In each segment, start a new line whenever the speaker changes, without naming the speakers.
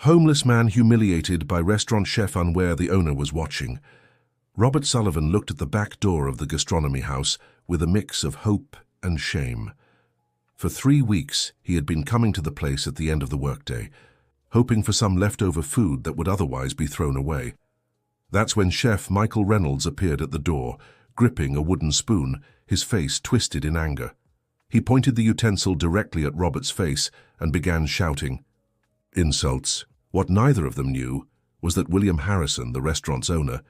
Homeless man humiliated by restaurant chef unaware the owner was watching. Robert Sullivan looked at the back door of the gastronomy house with a mix of hope and shame. For 3 weeks, he had been coming to the place at the end of the workday, hoping for some leftover food that would otherwise be thrown away. That's when Chef Michael Reynolds appeared at the door, gripping a wooden spoon, his face twisted in anger. He pointed the utensil directly at Robert's face and began shouting insults. What neither of them knew was that William Harrison, the restaurant's owner,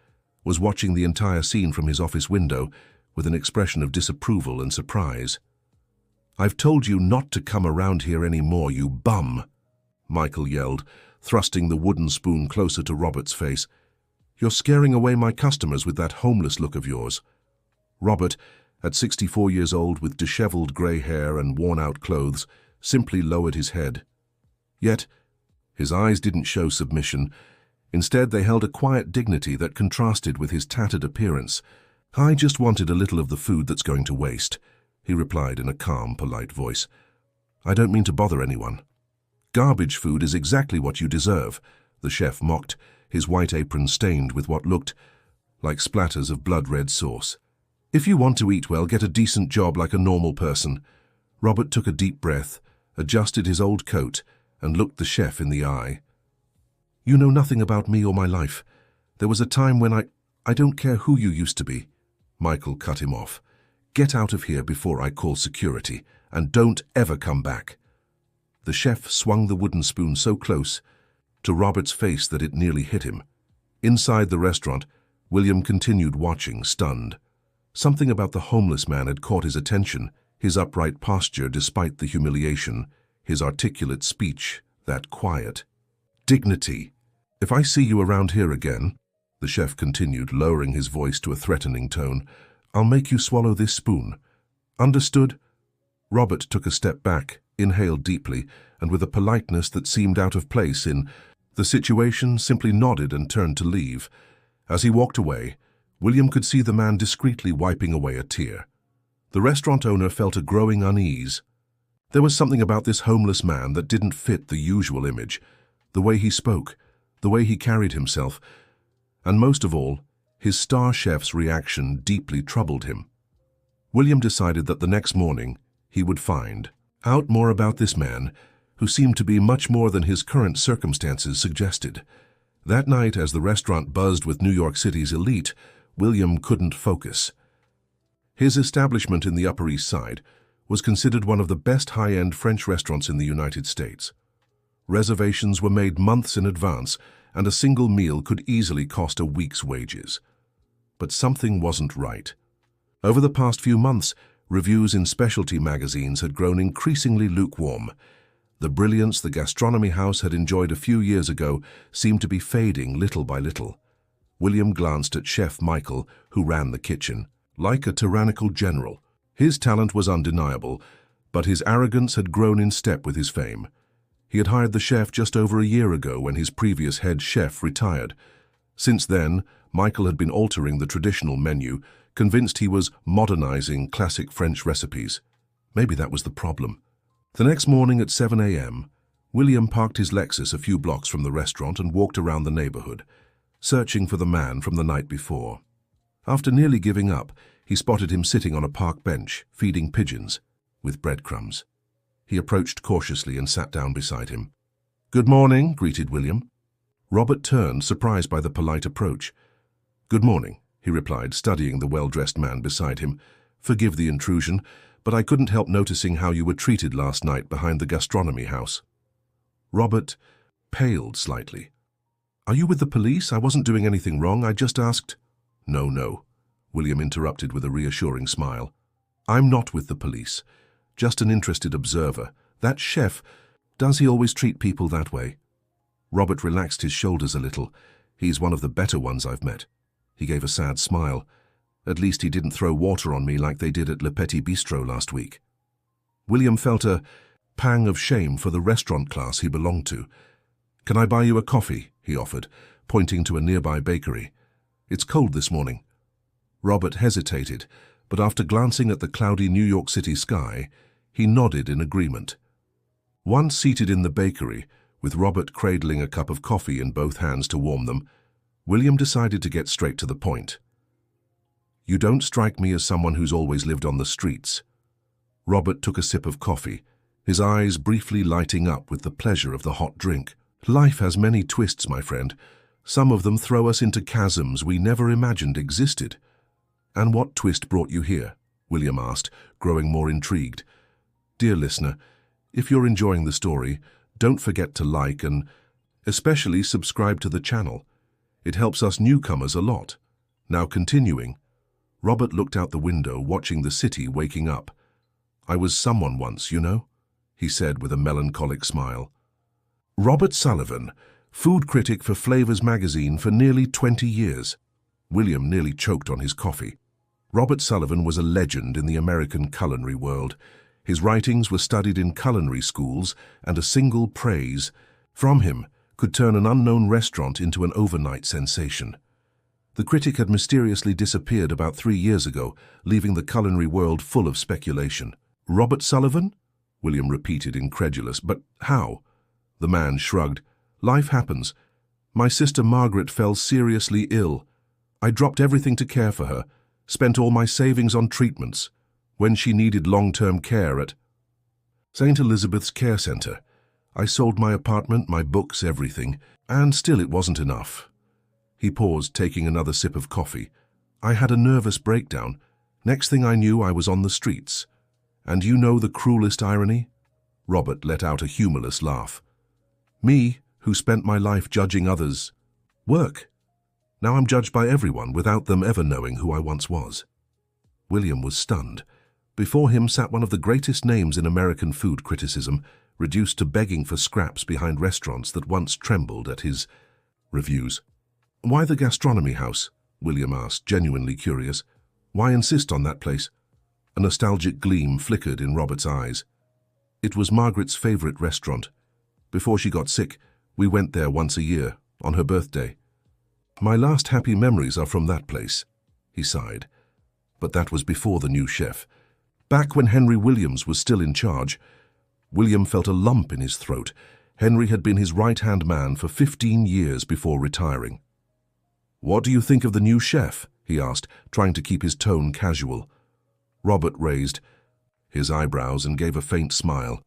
was watching the entire scene from his office window with an expression of disapproval and surprise. "I've told you not to come around here anymore, you bum," Michael yelled, thrusting the wooden spoon closer to Robert's face. "You're scaring away my customers with that homeless look of yours." Robert, at 64 years old with disheveled grey hair and worn-out clothes, simply lowered his head. Yet, his eyes didn't show submission. Instead, they held a quiet dignity that contrasted with his tattered appearance. "I just wanted a little of the food that's going to waste," he replied in a calm, polite voice. "I don't mean to bother anyone." "Garbage food is exactly what you deserve," the chef mocked, his white apron stained with what looked like splatters of blood-red sauce. "If you want to eat well, get a decent job like a normal person." Robert took a deep breath, adjusted his old coat, and looked the chef in the eye. "You know nothing about me or my life. There was a time when I don't care who you used to be." Michael cut him off. "Get out of here before I call security, and don't ever come back." The chef swung the wooden spoon so close to Robert's face that it nearly hit him. Inside the restaurant, William continued watching, stunned. Something about the homeless man had caught his attention, his upright posture despite the humiliation, his articulate speech, that quiet dignity. "If I see you around here again," the chef continued, lowering his voice to a threatening tone, "I'll make you swallow this spoon. Understood?" Robert took a step back, inhaled deeply, and with a politeness that seemed out of place in the situation, simply nodded and turned to leave. As he walked away, William could see the man discreetly wiping away a tear. The restaurant owner felt a growing unease. There was something about this homeless man that didn't fit the usual image, the way he spoke, the way he carried himself, and most of all, his star chef's reaction deeply troubled him. William decided that the next morning he would find out more about this man, who seemed to be much more than his current circumstances suggested. That night, as the restaurant buzzed with New York City's elite, William couldn't focus. His establishment in the Upper East Side was considered one of the best high-end French restaurants in the United States. Reservations were made months in advance, and a single meal could easily cost a week's wages. But something wasn't right. Over the past few months, reviews in specialty magazines had grown increasingly lukewarm. The brilliance the gastronomy house had enjoyed a few years ago seemed to be fading little by little. William glanced at Chef Michael, who ran the kitchen, like a tyrannical general. His talent was undeniable, but his arrogance had grown in step with his fame. He had hired the chef just over a year ago when his previous head chef retired. Since then, Michael had been altering the traditional menu, convinced he was modernizing classic French recipes. Maybe that was the problem. The next morning at 7 a.m., William parked his Lexus a few blocks from the restaurant and walked around the neighborhood, searching for the man from the night before. After nearly giving up, he spotted him sitting on a park bench, feeding pigeons with breadcrumbs. He approached cautiously and sat down beside him. "Good morning," greeted William. Robert turned, surprised by the polite approach. "Good morning," he replied, studying the well-dressed man beside him. "Forgive the intrusion, but I couldn't help noticing how you were treated last night behind the gastronomy house." Robert paled slightly. "Are you with the police? I wasn't doing anything wrong. I just asked—" No, William interrupted with a reassuring smile. "I'm not with the police. Just an interested observer. That chef, does he always treat people that way?" Robert relaxed his shoulders a little. "He's one of the better ones I've met." He gave a sad smile. "At least he didn't throw water on me like they did at Le Petit Bistro last week." William felt a pang of shame for the restaurant class he belonged to. "Can I buy you a coffee?" he offered, pointing to a nearby bakery. "It's cold this morning." Robert hesitated, but after glancing at the cloudy New York City sky, he nodded in agreement. Once seated in the bakery, With Robert cradling a cup of coffee in both hands to warm them, William decided to get straight to the point. "You don't strike me as someone who's always lived on the streets." Robert took a sip of coffee, his eyes briefly lighting up with the pleasure of the hot drink. "Life has many twists, my friend. Some of them throw us into chasms we never imagined existed." "And what twist brought you here?" William asked, growing more intrigued. Dear listener, if you're enjoying the story, don't forget to like and especially subscribe to the channel. It helps us newcomers a lot. Now continuing, Robert looked out the window, watching the city waking up. "I was someone once, you know," he said with a melancholic smile. Robert Sullivan, food critic for Flavors magazine for nearly 20 years. William nearly choked on his coffee. Robert Sullivan was a legend in the American culinary world. His writings were studied in culinary schools, and a single praise from him could turn an unknown restaurant into an overnight sensation. The critic had mysteriously disappeared about 3 years ago, leaving the culinary world full of speculation. "Robert Sullivan?" William repeated, incredulous. "But how?" The man shrugged. "Life happens. My sister Margaret fell seriously ill. I dropped everything to care for her, spent all my savings on treatments. When she needed long-term care at St. Elizabeth's Care Center, I sold my apartment, my books, everything, and still it wasn't enough." He paused, taking another sip of coffee. "I had a nervous breakdown. Next thing I knew, I was on the streets. And you know the cruelest irony?" Robert let out a humorless laugh. "Me, who spent my life judging others' work. Now I'm judged by everyone without them ever knowing who I once was." William was stunned. Before him sat one of the greatest names in American food criticism, reduced to begging for scraps behind restaurants that once trembled at his reviews. "Why the gastronomy house?" William asked, genuinely curious. "Why insist on that place?" A nostalgic gleam flickered in Robert's eyes. "It was Margaret's favorite restaurant. Before she got sick, we went there once a year, on her birthday. My last happy memories are from that place," he sighed. But that was before the new chef. Back when Henry Williams was still in charge, William felt a lump in his throat. Henry had been his right-hand man for 15 years before retiring. "What do you think of the new chef?" he asked, trying to keep his tone casual. Robert raised his eyebrows and gave a faint smile.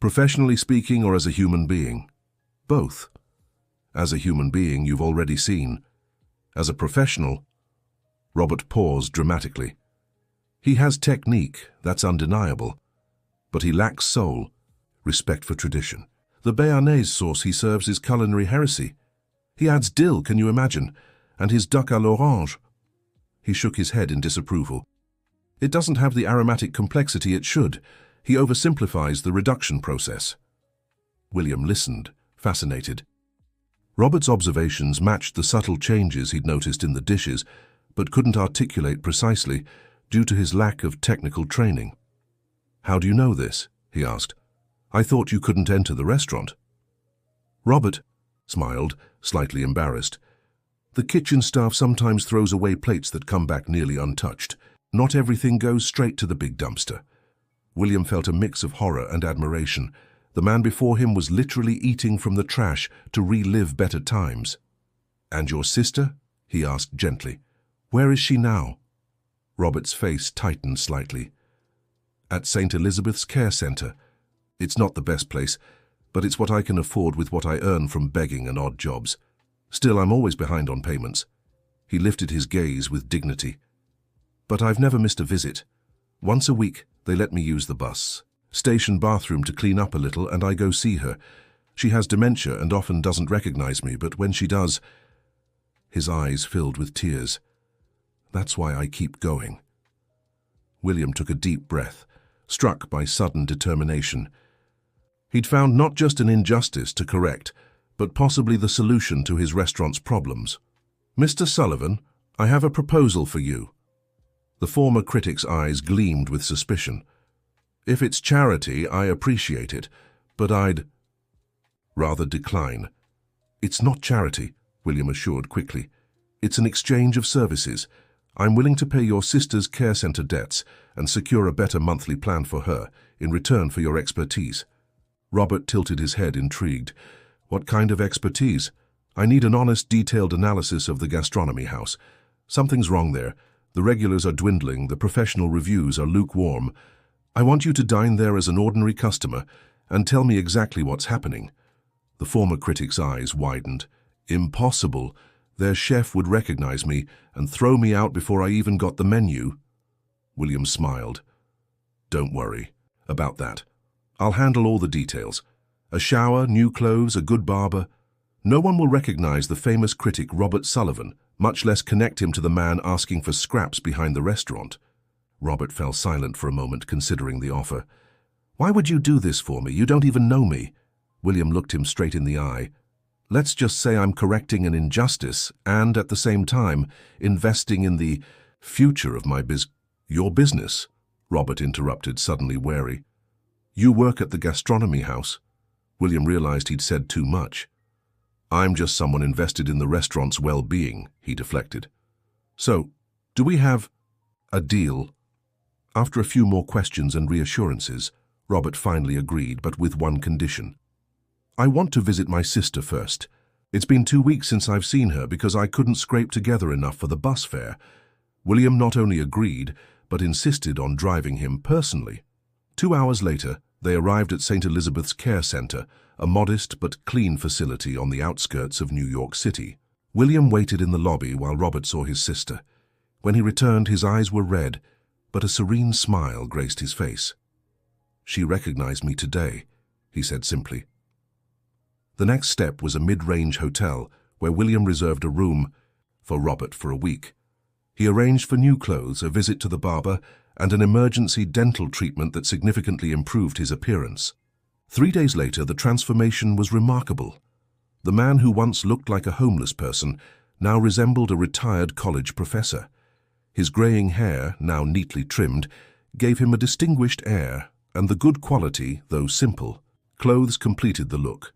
"Professionally speaking, or as a human being?" "Both." "As a human being, you've already seen. As a professional..." Robert paused dramatically. "He has technique, that's undeniable. But he lacks soul, respect for tradition. The béarnaise sauce he serves is culinary heresy. He adds dill, can you imagine? And his duck à l'orange." He shook his head in disapproval. "It doesn't have the aromatic complexity it should. He oversimplifies the reduction process." William listened, fascinated. Robert's observations matched the subtle changes he'd noticed in the dishes, but couldn't articulate precisely due to his lack of technical training. "How do you know this?" he asked. "I thought you couldn't enter the restaurant." Robert smiled, slightly embarrassed. "The kitchen staff sometimes throws away plates that come back nearly untouched. Not everything goes straight to the big dumpster." William felt a mix of horror and admiration. The man before him was literally eating from the trash to relive better times. "And your sister?" he asked gently. "Where is she now?" Robert's face tightened slightly. "At St. Elizabeth's Care Center. It's not the best place, but it's what I can afford with what I earn from begging and odd jobs. Still, I'm always behind on payments." He lifted his gaze with dignity. "But I've never missed a visit. Once a week, they let me use the bus station bathroom to clean up a little, and I go see her. She has dementia and often doesn't recognize me, but when she does..." His eyes filled with tears. "That's why I keep going." William took a deep breath, struck by sudden determination. He'd found not just an injustice to correct, but possibly the solution to his restaurant's problems. "Mr. Sullivan, I have a proposal for you." The former critic's eyes gleamed with suspicion. "If it's charity, I appreciate it, but I'd rather decline." "It's not charity," William assured quickly. "It's an exchange of services. I'm willing to pay your sister's care center debts and secure a better monthly plan for her in return for your expertise." Robert tilted his head, intrigued. What kind of expertise? I need an honest, detailed analysis of the gastronomy house. Something's wrong there. The regulars are dwindling, the professional reviews are lukewarm. I want you to dine there as an ordinary customer and tell me exactly what's happening. The former critic's eyes widened. Impossible. Their chef would recognize me and throw me out before I even got the menu. William smiled. Don't worry about that. I'll handle all the details. A shower, new clothes, a good barber. No one will recognize the famous critic Robert Sullivan, much less connect him to the man asking for scraps behind the restaurant. Robert fell silent for a moment, considering the offer. Why would you do this for me? You don't even know me. William looked him straight in the eye. Let's just say I'm correcting an injustice and, at the same time, investing in the future of your business, Robert interrupted, suddenly wary. You work at the gastronomy house. William realized he'd said too much. I'm just someone invested in the restaurant's well-being, he deflected. So, do we have a deal? After a few more questions and reassurances, Robert finally agreed, but with one condition. I want to visit my sister first. It's been 2 weeks since I've seen her because I couldn't scrape together enough for the bus fare. William not only agreed, but insisted on driving him personally. 2 hours later, they arrived at St. Elizabeth's Care Center, a modest but clean facility on the outskirts of New York City. William waited in the lobby while Robert saw his sister. When he returned, his eyes were red, but a serene smile graced his face. She recognized me today, he said simply. The next step was a mid-range hotel where William reserved a room for Robert for a week. He arranged for new clothes, a visit to the barber, and an emergency dental treatment that significantly improved his appearance. 3 days later, the transformation was remarkable. The man who once looked like a homeless person now resembled a retired college professor. His graying hair, now neatly trimmed, gave him a distinguished air, and the good quality, though simple, clothes completed the look.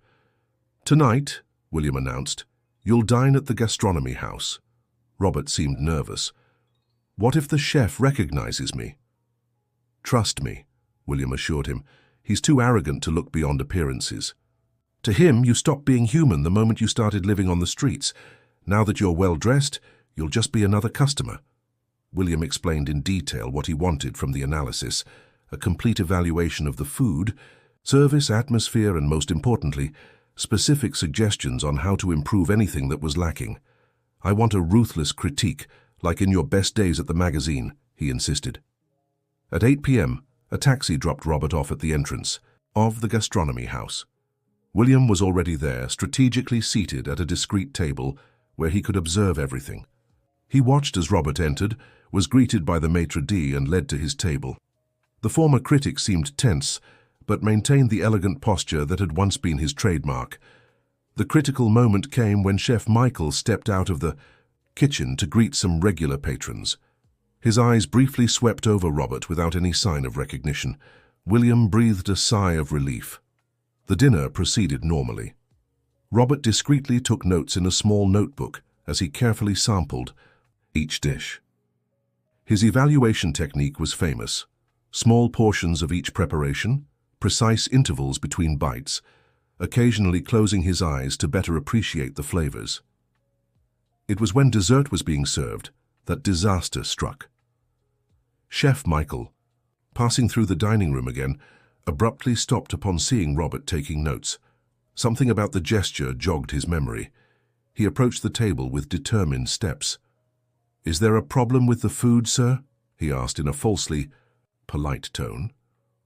Tonight, William announced, you'll dine at the gastronomy house. Robert seemed nervous. What if the chef recognizes me? Trust me, William assured him. He's too arrogant to look beyond appearances. To him, you stopped being human the moment you started living on the streets. Now that you're well-dressed, you'll just be another customer. William explained in detail what he wanted from the analysis, a complete evaluation of the food, service, atmosphere, and most importantly, specific suggestions on how to improve anything that was lacking. I want a ruthless critique, like in your best days at the magazine, he insisted. At 8 p.m., a taxi dropped Robert off at the entrance of the gastronomy house. William was already there, strategically seated at a discreet table where he could observe everything. He watched as Robert entered, was greeted by the maitre d' and led to his table. The former critic seemed tense, but maintained the elegant posture that had once been his trademark. The critical moment came when Chef Michael stepped out of the kitchen to greet some regular patrons. His eyes briefly swept over Robert without any sign of recognition. William breathed a sigh of relief. The dinner proceeded normally. Robert discreetly took notes in a small notebook as he carefully sampled each dish. His evaluation technique was famous. Small portions of each preparation, precise intervals between bites, occasionally closing his eyes to better appreciate the flavors. It was when dessert was being served that disaster struck. Chef Michael, passing through the dining room again, abruptly stopped upon seeing Robert taking notes. Something about the gesture jogged his memory. He approached the table with determined steps. "Is there a problem with the food, sir?" he asked in a falsely polite tone.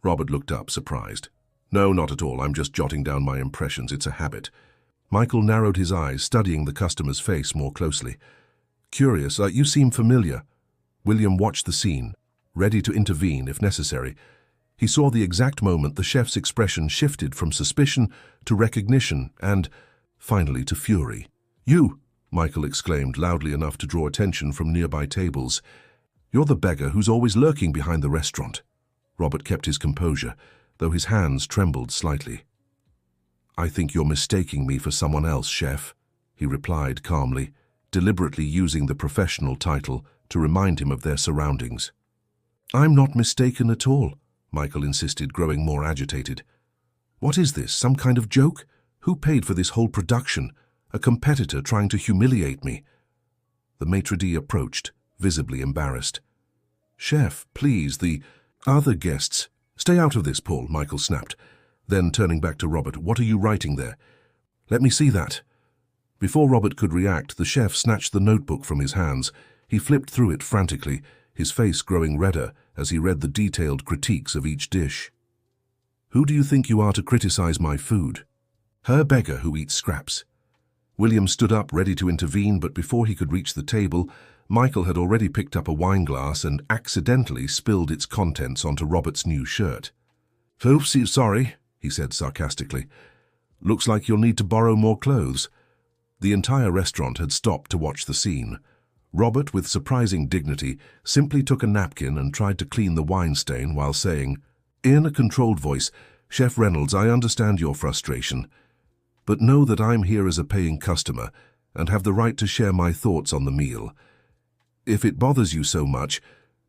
Robert looked up, surprised. "No, not at all. I'm just jotting down my impressions. It's a habit." Michael narrowed his eyes, studying the customer's face more closely. "Curious, you seem familiar." William watched the scene, ready to intervene if necessary. He saw the exact moment the chef's expression shifted from suspicion to recognition and, finally, to fury. "You!" Michael exclaimed loudly enough to draw attention from nearby tables. "You're the beggar who's always lurking behind the restaurant." Robert kept his composure, though his hands trembled slightly. "I think you're mistaking me for someone else, chef," he replied calmly, deliberately using the professional title to remind him of their surroundings. "I'm not mistaken at all," Michael insisted, growing more agitated. What is this, some kind of joke? Who paid for this whole production? A competitor trying to humiliate me? The maitre d' approached, visibly embarrassed. Chef, please, the other guests. Stay out of this, Paul, Michael snapped. Then, turning back to Robert, what are you writing there? Let me see that. Before Robert could react, the chef snatched the notebook from his hands. He flipped through it frantically, his face growing redder as he read the detailed critiques of each dish. Who do you think you are to criticize my food? Her beggar who eats scraps. William stood up, ready to intervene, but before he could reach the table, Michael had already picked up a wine glass and accidentally spilled its contents onto Robert's new shirt. Oops, sorry, he said sarcastically. Looks like you'll need to borrow more clothes. The entire restaurant had stopped to watch the scene. Robert, with surprising dignity, simply took a napkin and tried to clean the wine stain while saying, in a controlled voice, Chef Reynolds, I understand your frustration, but know that I'm here as a paying customer and have the right to share my thoughts on the meal. If it bothers you so much,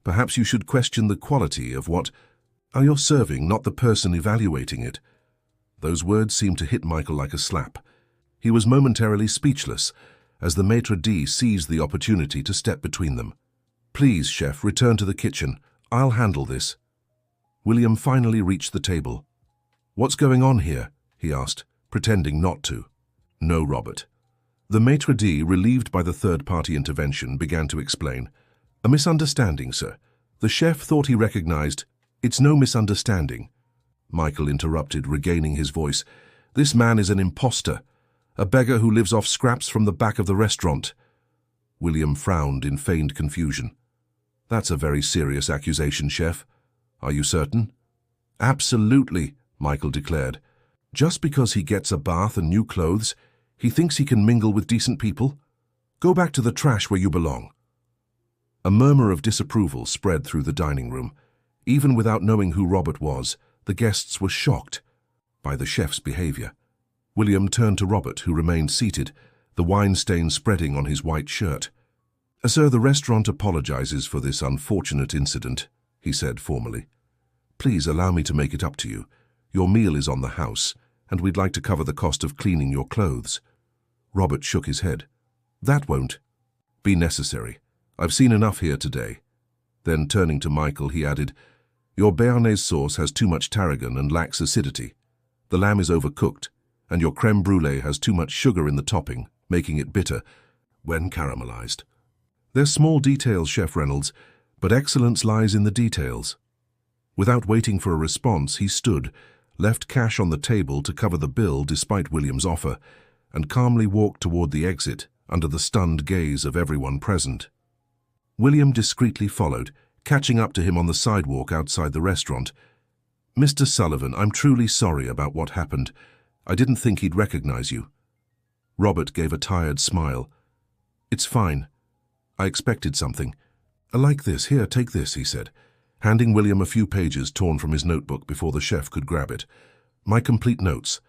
perhaps you should question the quality of what you're serving, not the person evaluating it. Those words seemed to hit Michael like a slap. He was momentarily speechless as the maitre d' seized the opportunity to step between them. Please, chef, return to the kitchen. I'll handle this. William finally reached the table. What's going on here? He asked, pretending not to. No, Robert. The maitre d', relieved by the third-party intervention, began to explain. A misunderstanding, sir. The chef thought he recognized. It's no misunderstanding. Michael interrupted, regaining his voice. This man is an imposter, a beggar who lives off scraps from the back of the restaurant. William frowned in feigned confusion. That's a very serious accusation, chef. Are you certain? Absolutely, Michael declared. Just because he gets a bath and new clothes, he thinks he can mingle with decent people? Go back to the trash where you belong. A murmur of disapproval spread through the dining room. Even without knowing who Robert was, the guests were shocked by the chef's behavior. William turned to Robert, who remained seated, the wine stain spreading on his white shirt. Sir, the restaurant apologizes for this unfortunate incident, he said formally. Please allow me to make it up to you. Your meal is on the house, and we'd like to cover the cost of cleaning your clothes. Robert shook his head. That won't be necessary. I've seen enough here today. Then, turning to Michael, he added, Your béarnaise sauce has too much tarragon and lacks acidity. The lamb is overcooked, and your crème brûlée has too much sugar in the topping, making it bitter when caramelized. They're small details, Chef Reynolds, but excellence lies in the details. Without waiting for a response, he stood, left cash on the table to cover the bill despite William's offer, and calmly walked toward the exit under the stunned gaze of everyone present. William discreetly followed, catching up to him on the sidewalk outside the restaurant. Mr. Sullivan, I'm truly sorry about what happened. I didn't think he'd recognize you. Robert gave a tired smile. It's fine. I expected something. Like this. Here, take this, he said, handing William a few pages torn from his notebook before the chef could grab it. My complete notes.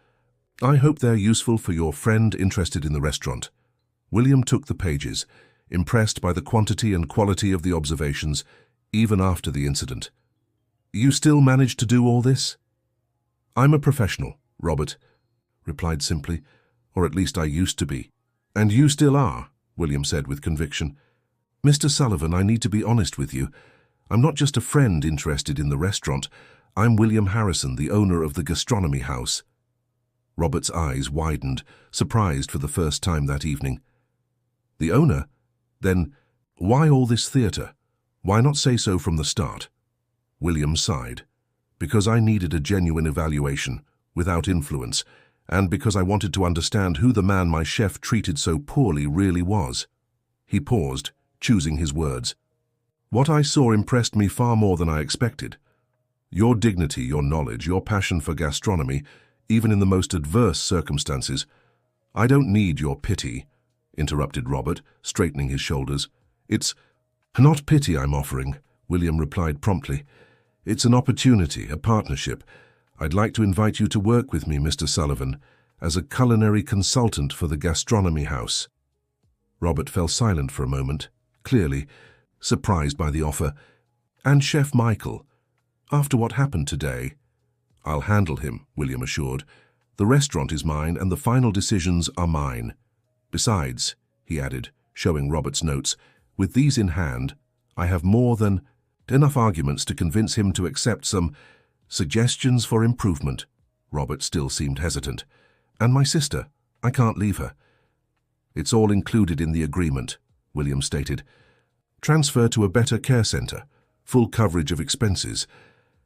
I hope they're useful for your friend interested in the restaurant. William took the pages, impressed by the quantity and quality of the observations, even after the incident. You still managed to do all this? I'm a professional, Robert replied simply, or at least I used to be. And you still are, William said with conviction. Mr. Sullivan, I need to be honest with you. I'm not just a friend interested in the restaurant. I'm William Harrison, the owner of the gastronomy house. Robert's eyes widened, surprised for the first time that evening. The owner? Then why all this theatre? Why not say so from the start? William sighed. Because I needed a genuine evaluation, without influence, and because I wanted to understand who the man my chef treated so poorly really was. He paused, choosing his words. What I saw impressed me far more than I expected. Your dignity, your knowledge, your passion for gastronomy, even in the most adverse circumstances. I don't need your pity, interrupted Robert, straightening his shoulders. It's not pity I'm offering, William replied promptly. It's an opportunity, a partnership. I'd like to invite you to work with me, Mr. Sullivan, as a culinary consultant for the gastronomy house. Robert fell silent for a moment, clearly surprised by the offer. And Chef Michael, after what happened today, "I'll handle him," William assured. "The restaurant is mine and the final decisions are mine. Besides," he added, showing Robert's notes, "with these in hand, I have more than enough arguments to convince him to accept some suggestions for improvement." Robert still seemed hesitant. "And my sister, I can't leave her." "It's all included in the agreement," William stated. "Transfer to a better care center, full coverage of expenses,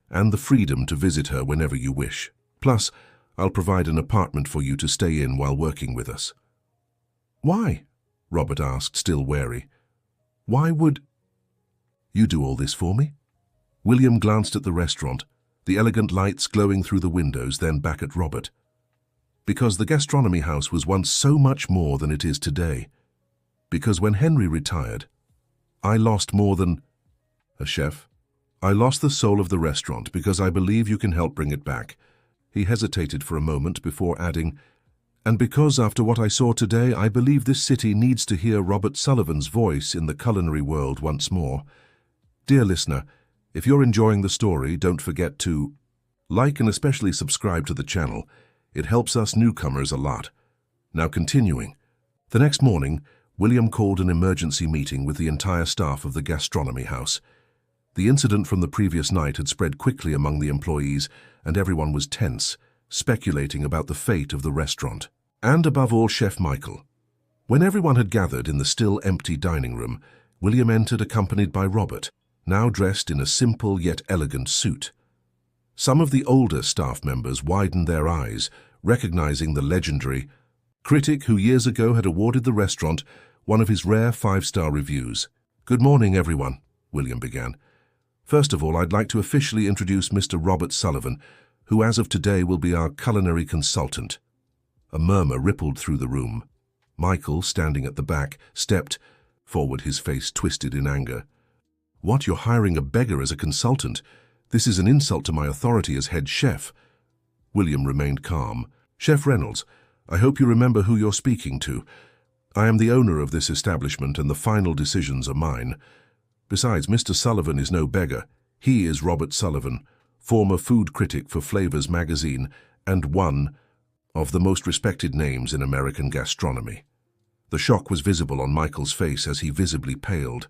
and the freedom to visit her whenever you wish. Plus, I'll provide an apartment for you to stay in while working with us." "Why?" Robert asked, still wary. "Why would you do all this for me?" William glanced at the restaurant, the elegant lights glowing through the windows, then back at Robert. "Because the gastronomy house was once so much more than it is today. Because when Henry retired, I lost more than a chef. I lost the soul of the restaurant because I believe you can help bring it back." He hesitated for a moment before adding, "And because after what I saw today, I believe this city needs to hear Robert Sullivan's voice in the culinary world once more. Dear listener, if you're enjoying the story, don't forget to like and especially subscribe to the channel. It helps us newcomers a lot." Now continuing. The next morning, William called an emergency meeting with the entire staff of the gastronomy house. The incident from the previous night had spread quickly among the employees, and everyone was tense, speculating about the fate of the restaurant. And above all, Chef Michael. When everyone had gathered in the still empty dining room, William entered accompanied by Robert, now dressed in a simple yet elegant suit. Some of the older staff members widened their eyes, recognizing the legendary critic who years ago had awarded the restaurant one of his rare 5-star reviews. "Good morning, everyone," William began. "First of all, I'd like to officially introduce Mr. Robert Sullivan, who as of today will be our culinary consultant." A murmur rippled through the room. Michael, standing at the back, stepped forward, his face twisted in anger. "What, you're hiring a beggar as a consultant? This is an insult to my authority as head chef." William remained calm. "Chef Reynolds, I hope you remember who you're speaking to. I am the owner of this establishment and the final decisions are mine. Besides, Mr. Sullivan is no beggar. He is Robert Sullivan, former food critic for Flavors magazine and one of the most respected names in American gastronomy." The shock was visible on Michael's face as he visibly paled.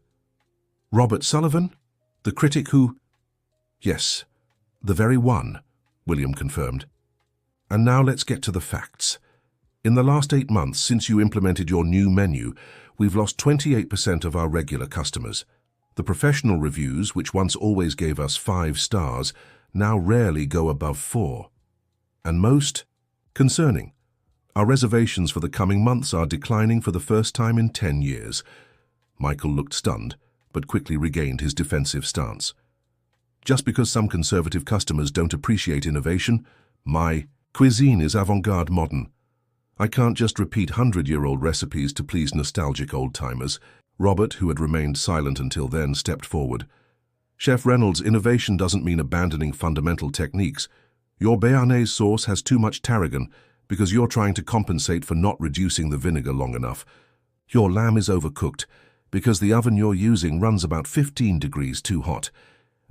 "Robert Sullivan? The critic who—" "Yes, the very one," William confirmed. "And now let's get to the facts. In the last 8 months since you implemented your new menu, we've lost 28% of our regular customers. The professional reviews, which once always gave us 5 stars, now rarely go above 4. And most concerning, our reservations for the coming months are declining for the first time in 10 years. Michael looked stunned, but quickly regained his defensive stance. "Just because some conservative customers don't appreciate innovation, my cuisine is avant-garde modern. I can't just repeat 100-year-old recipes to please nostalgic old-timers." Robert, who had remained silent until then, stepped forward. "Chef Reynolds, innovation doesn't mean abandoning fundamental techniques. Your béarnaise sauce has too much tarragon because you're trying to compensate for not reducing the vinegar long enough. Your lamb is overcooked because the oven you're using runs about 15 degrees too hot,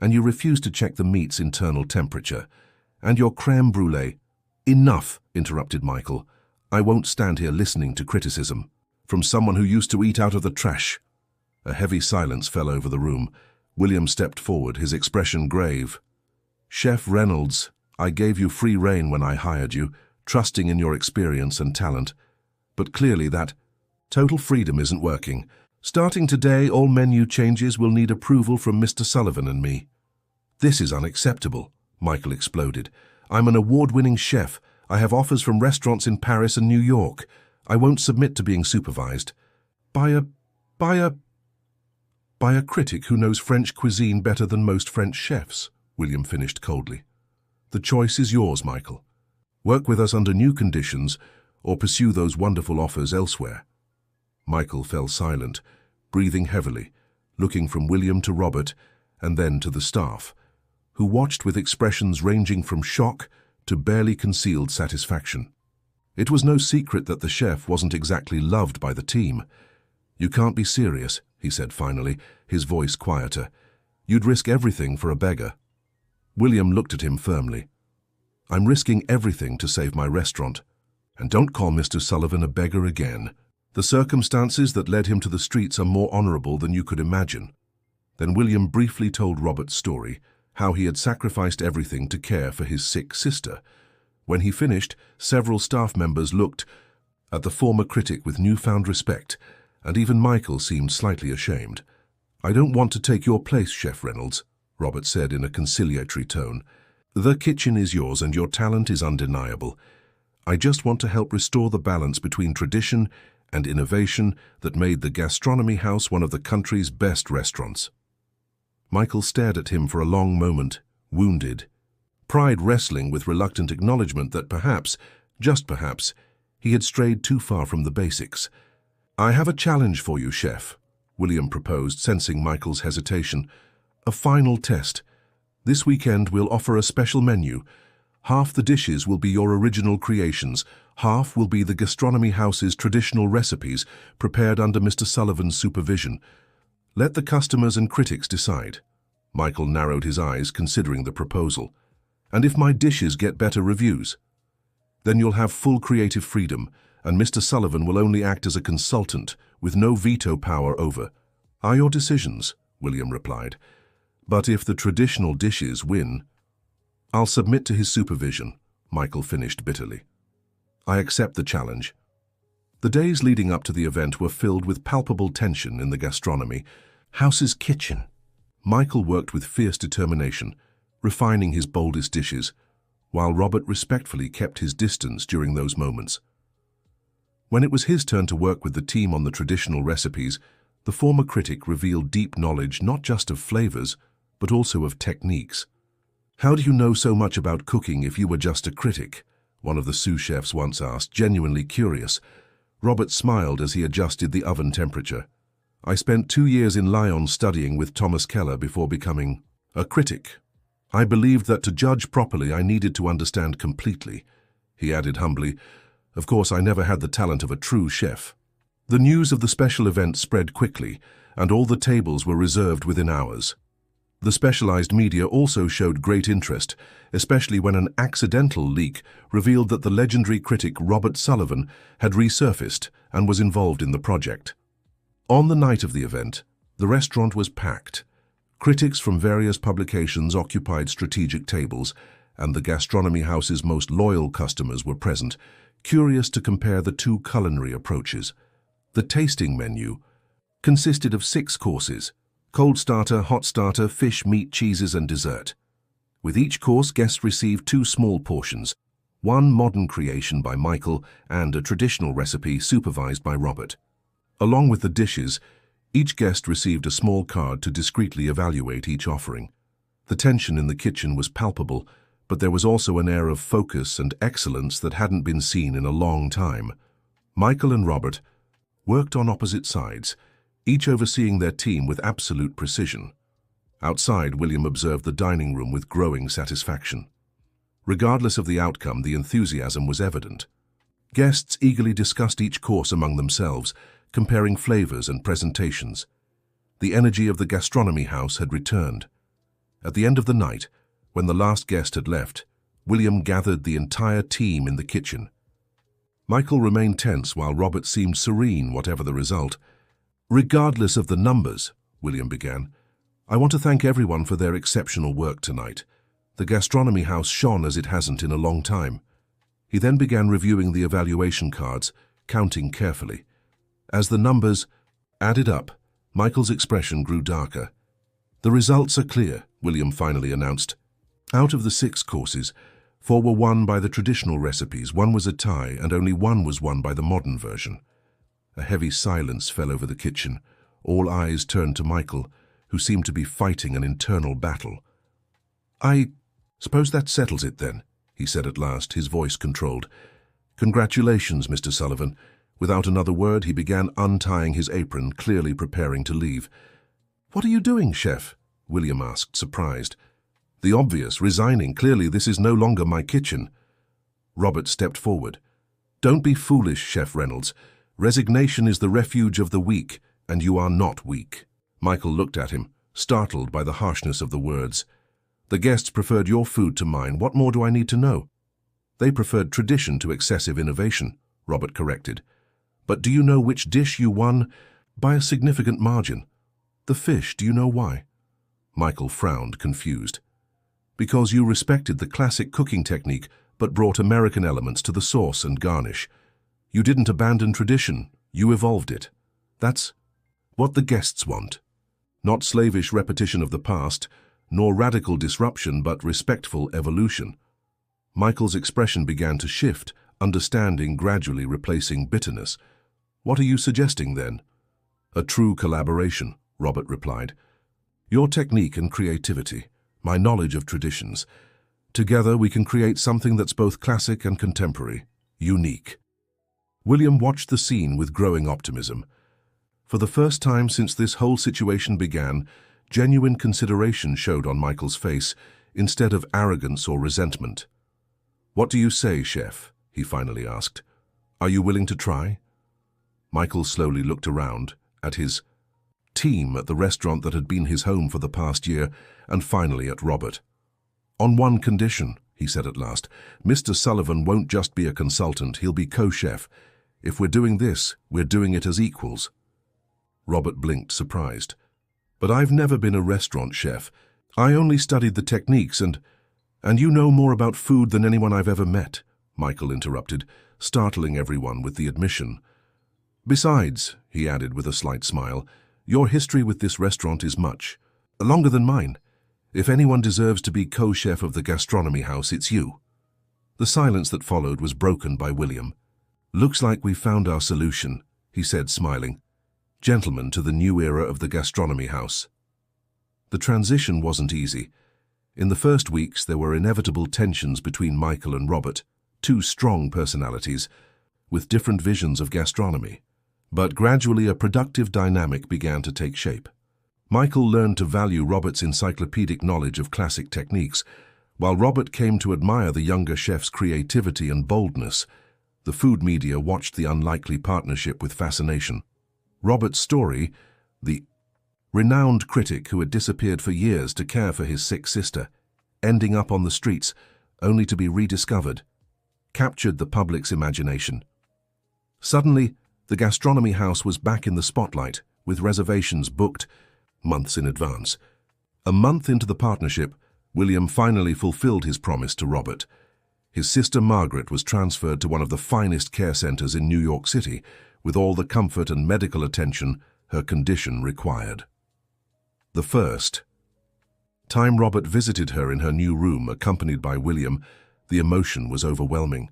and you refuse to check the meat's internal temperature. And your crème brûlée—" "Enough," interrupted Michael. "I won't stand here listening to criticism from someone who used to eat out of the trash." A heavy silence fell over the room. William stepped forward, his expression grave. "Chef Reynolds, I gave you free rein when I hired you, trusting in your experience and talent. But clearly that total freedom isn't working. Starting today, all menu changes will need approval from Mr. Sullivan and me." "This is unacceptable," Michael exploded. "I'm an award-winning chef. I have offers from restaurants in Paris and New York. I won't submit to being supervised by a critic who knows French cuisine better than most French chefs," William finished coldly. "The choice is yours, Michael. Work with us under new conditions or pursue those wonderful offers elsewhere." Michael fell silent, breathing heavily, looking from William to Robert and then to the staff, who watched with expressions ranging from shock to barely concealed satisfaction. It was no secret that the chef wasn't exactly loved by the team. "You can't be serious," he said finally, his voice quieter. "You'd risk everything for a beggar." William looked at him firmly. I'm risking everything to save my restaurant. And don't call Mr. Sullivan a beggar again. The circumstances that led him to the streets are more honorable than you could imagine." Then William briefly told Robert's story, how he had sacrificed everything to care for his sick sister. When he finished, several staff members looked at the former critic with newfound respect, and even Michael seemed slightly ashamed. "I don't want to take your place, Chef Reynolds," Robert said in a conciliatory tone. "The kitchen is yours and your talent is undeniable. I just want to help restore the balance between tradition and innovation that made the Gastronomy House one of the country's best restaurants." Michael stared at him for a long moment, wounded, pride wrestling with reluctant acknowledgement that perhaps, just perhaps, he had strayed too far from the basics. "I have a challenge for you, Chef," William proposed, sensing Michael's hesitation. "A final test. This weekend we'll offer a special menu. Half the dishes will be your original creations, half will be the Gastronomy House's traditional recipes prepared under Mr. Sullivan's supervision. Let the customers and critics decide." Michael narrowed his eyes, considering the proposal. "And if my dishes get better reviews? Then you'll have full creative freedom, and Mr. Sullivan will only act as a consultant, with no veto power over." "Are your decisions," William replied. "But if the traditional dishes win—" "I'll submit to his supervision," Michael finished bitterly. "I accept the challenge." The days leading up to the event were filled with palpable tension in the Gastronomy House's kitchen. Michael worked with fierce determination, refining his boldest dishes, while Robert respectfully kept his distance during those moments. When it was his turn to work with the team on the traditional recipes, the former critic revealed deep knowledge not just of flavors, but also of techniques. "How do you know so much about cooking if you were just a critic?" one of the sous chefs once asked, genuinely curious. Robert smiled as he adjusted the oven temperature. "I spent 2 years in Lyon studying with Thomas Keller before becoming a critic. I believed that to judge properly I needed to understand completely." He added humbly, "Of course I never had the talent of a true chef." The news of the special event spread quickly, and all the tables were reserved within hours. The specialized media also showed great interest, especially when an accidental leak revealed that the legendary critic Robert Sullivan had resurfaced and was involved in the project. On the night of the event, the restaurant was packed. Critics from various publications occupied strategic tables, and the Gastronomy House's most loyal customers were present, curious to compare the two culinary approaches. The tasting menu consisted of 6 courses: cold starter, hot starter, fish, meat, cheeses, and dessert. With each course, guests received 2 small portions, one modern creation by Michael and a traditional recipe supervised by Robert. Along with the dishes, each guest received a small card to discreetly evaluate each offering. The tension in the kitchen was palpable, but there was also an air of focus and excellence that hadn't been seen in a long time. Michael and Robert worked on opposite sides, each overseeing their team with absolute precision. Outside, William observed the dining room with growing satisfaction. Regardless of the outcome, the enthusiasm was evident. Guests eagerly discussed each course among themselves, comparing flavors and presentations. The energy of the Gastronomy House had returned. At the end of the night, when the last guest had left, William gathered the entire team in the kitchen. Michael remained tense while Robert seemed serene, whatever the result. "Regardless of the numbers," William began, "I want to thank everyone for their exceptional work tonight. The Gastronomy House shone as it hasn't in a long time." He then began reviewing the evaluation cards, counting carefully. As the numbers added up, Michael's expression grew darker. "The results are clear," William finally announced. Out of the 6 courses, 4 were won by the traditional recipes, 1 was a tie, and only 1 was won by the modern version. A heavy silence fell over the kitchen. All eyes turned to Michael, who seemed to be fighting an internal battle. "I suppose that settles it then," he said at last, his voice controlled. "Congratulations, Mr. Sullivan." Without another word, he began untying his apron, clearly preparing to leave. "What are you doing, Chef?" William asked, surprised. "The obvious, resigning. Clearly this is no longer my kitchen." Robert stepped forward. "Don't be foolish, Chef Reynolds. Resignation is the refuge of the weak, and you are not weak." Michael looked at him, startled by the harshness of the words. "The guests preferred your food to mine. What more do I need to know?" They preferred tradition to excessive innovation, Robert corrected. But do you know which dish you won? By a significant margin. The fish, do you know why? Michael frowned, confused. Because you respected the classic cooking technique, but brought American elements to the sauce and garnish. You didn't abandon tradition, you evolved it. That's what the guests want. Not slavish repetition of the past, nor radical disruption, but respectful evolution. Michael's expression began to shift, understanding gradually replacing bitterness. What are you suggesting, then? A true collaboration, Robert replied. Your technique and creativity, my knowledge of traditions. Together we can create something that's both classic and contemporary, unique. William watched the scene with growing optimism. For the first time since this whole situation began, genuine consideration showed on Michael's face, instead of arrogance or resentment. What do you say, chef? He finally asked. Are you willing to try? Michael slowly looked around, at his team at the restaurant that had been his home for the past year, and finally at Robert. On one condition, he said at last. Mr. Sullivan won't just be a consultant, he'll be co-chef. If we're doing this, we're doing it as equals. Robert blinked, surprised. But I've never been a restaurant chef. I only studied the techniques and you know more about food than anyone I've ever met, Michael interrupted, startling everyone with the admission. Besides, he added with a slight smile, your history with this restaurant is much longer than mine. If anyone deserves to be co-chef of the gastronomy house, it's you. The silence that followed was broken by William. Looks like we've found our solution, he said, smiling. Gentlemen, to the new era of the gastronomy house. The transition wasn't easy. In the first weeks, there were inevitable tensions between Michael and Robert, two strong personalities, with different visions of gastronomy. But gradually a productive dynamic began to take shape. Michael learned to value Robert's encyclopedic knowledge of classic techniques, while Robert came to admire the younger chef's creativity and boldness. The food media watched the unlikely partnership with fascination. Robert's story, the renowned critic who had disappeared for years to care for his sick sister, ending up on the streets, only to be rediscovered, captured the public's imagination. Suddenly, the gastronomy house was back in the spotlight, with reservations booked months in advance. A month into the partnership, William finally fulfilled his promise to Robert. His sister Margaret was transferred to one of the finest care centers in New York City, with all the comfort and medical attention her condition required. The first time Robert visited her in her new room, accompanied by William, the emotion was overwhelming.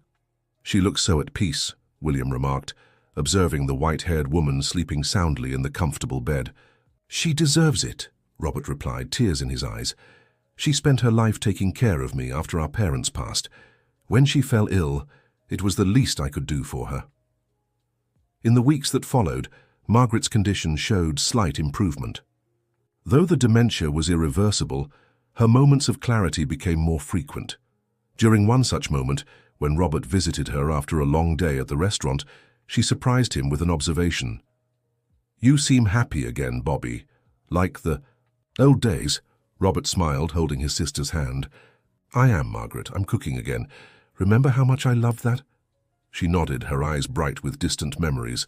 She looked so at peace, William remarked, observing the white-haired woman sleeping soundly in the comfortable bed. She deserves it, Robert replied, tears in his eyes. She spent her life taking care of me after our parents passed. When she fell ill, it was the least I could do for her. In the weeks that followed, Margaret's condition showed slight improvement. Though the dementia was irreversible, her moments of clarity became more frequent. During one such moment, when Robert visited her after a long day at the restaurant, she surprised him with an observation. You seem happy again, Bobby. Like the old days, Robert smiled, holding his sister's hand. I am, Margaret. I'm cooking again. Remember how much I loved that? She nodded, her eyes bright with distant memories.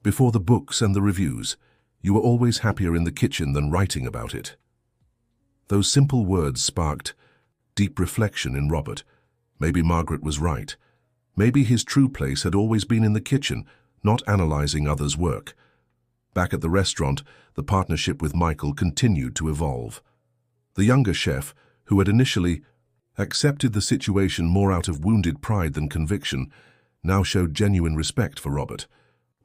Before the books and the reviews, you were always happier in the kitchen than writing about it. Those simple words sparked deep reflection in Robert. Maybe Margaret was right. Maybe his true place had always been in the kitchen, not analyzing others' work. Back at the restaurant, the partnership with Michael continued to evolve. The younger chef, who had initially accepted the situation more out of wounded pride than conviction, now showed genuine respect for Robert.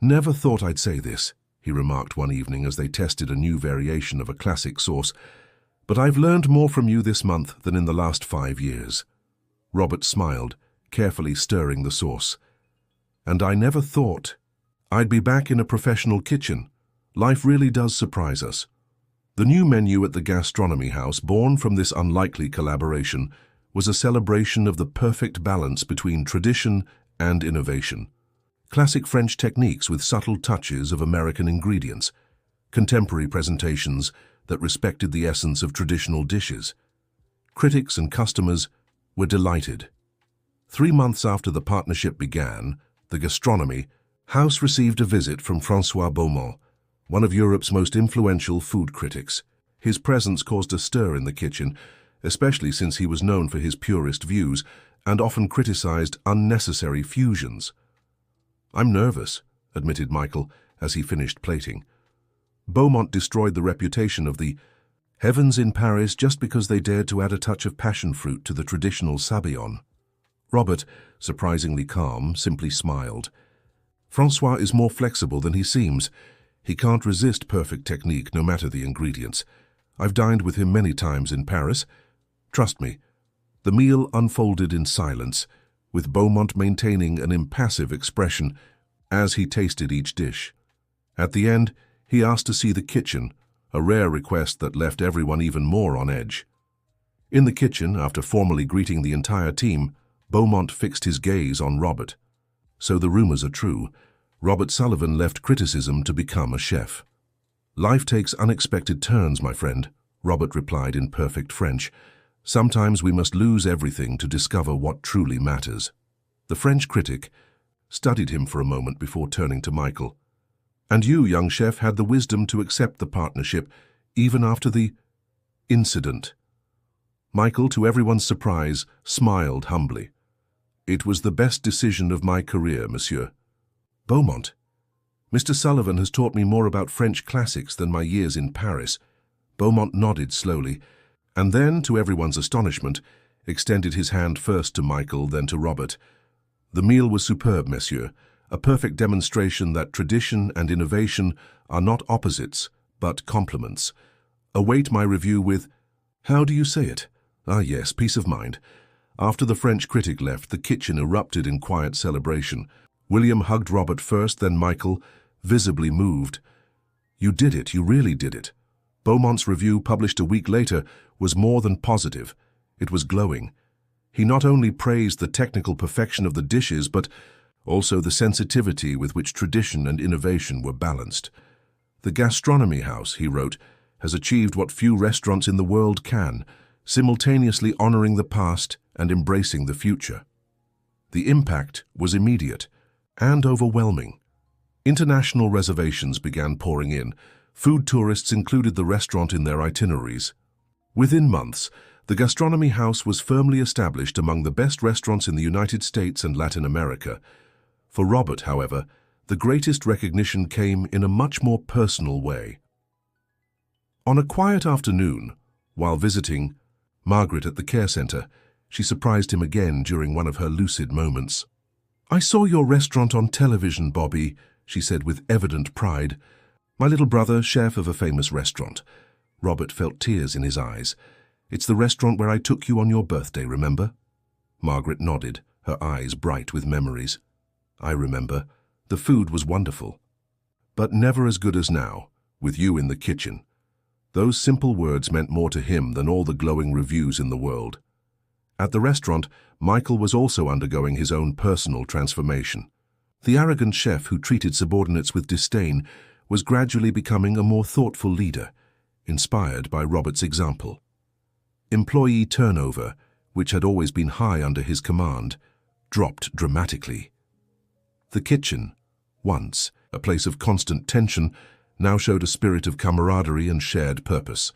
Never thought I'd say this, he remarked one evening as they tested a new variation of a classic sauce, but I've learned more from you this month than in the last 5 years. Robert smiled, carefully stirring the sauce. And I never thought I'd be back in a professional kitchen. Life really does surprise us. The new menu at the gastronomy house, born from this unlikely collaboration, was a celebration of the perfect balance between tradition and innovation. Classic French techniques with subtle touches of American ingredients, contemporary presentations that respected the essence of traditional dishes. Critics and customers were delighted. 3 months after the partnership began, the gastronomy house received a visit from François Beaumont, one of Europe's most influential food critics. His presence caused a stir in the kitchen, especially since he was known for his purist views and often criticized unnecessary fusions. "I'm nervous," admitted Michael as he finished plating. Beaumont destroyed the reputation of the heavens in Paris just because they dared to add a touch of passion fruit to the traditional sabayon. Robert, surprisingly calm, simply smiled. "François is more flexible than he seems. He can't resist perfect technique, no matter the ingredients. I've dined with him many times in Paris. Trust me." The meal unfolded in silence, with Beaumont maintaining an impassive expression as he tasted each dish. At the end, he asked to see the kitchen, a rare request that left everyone even more on edge. In the kitchen, after formally greeting the entire team, Beaumont fixed his gaze on Robert. "So the rumors are true. Robert Sullivan left criticism to become a chef." "Life takes unexpected turns, my friend," Robert replied in perfect French. "Sometimes we must lose everything to discover what truly matters." The French critic studied him for a moment before turning to Michael. "And you, young chef, had the wisdom to accept the partnership, even after the incident." Michael, to everyone's surprise, smiled humbly. "It was the best decision of my career, monsieur." "Beaumont, Mr. Sullivan has taught me more about French classics than my years in Paris." Beaumont nodded slowly, and then, to everyone's astonishment, extended his hand first to Michael, then to Robert. "The meal was superb, monsieur, a perfect demonstration that tradition and innovation are not opposites, but complements. Await my review with, how do you say it? Ah yes, peace of mind." After the French critic left, the kitchen erupted in quiet celebration. William hugged Robert first, then Michael, visibly moved. "You did it, you really did it." Beaumont's review, published a week later, was more than positive. It was glowing. He not only praised the technical perfection of the dishes, but also the sensitivity with which tradition and innovation were balanced. "The gastronomy house," he wrote, "has achieved what few restaurants in the world can, simultaneously honoring the past and embracing the future." The impact was immediate and overwhelming. International reservations began pouring in. Food tourists included the restaurant in their itineraries. Within months, the gastronomy house was firmly established among the best restaurants in the United States and Latin America. For Robert, however, the greatest recognition came in a much more personal way. On a quiet afternoon, while visiting Margaret at the care center, she surprised him again during one of her lucid moments. "I saw your restaurant on television, Bobby," she said with evident pride. "My little brother, chef of a famous restaurant." Robert felt tears in his eyes. "It's the restaurant where I took you on your birthday, remember?" Margaret nodded, her eyes bright with memories. "I remember. The food was wonderful. But never as good as now, with you in the kitchen." Those simple words meant more to him than all the glowing reviews in the world. At the restaurant, Michael was also undergoing his own personal transformation. The arrogant chef who treated subordinates with disdain was gradually becoming a more thoughtful leader, inspired by Robert's example. Employee turnover, which had always been high under his command, dropped dramatically. The kitchen, once a place of constant tension, now showed a spirit of camaraderie and shared purpose.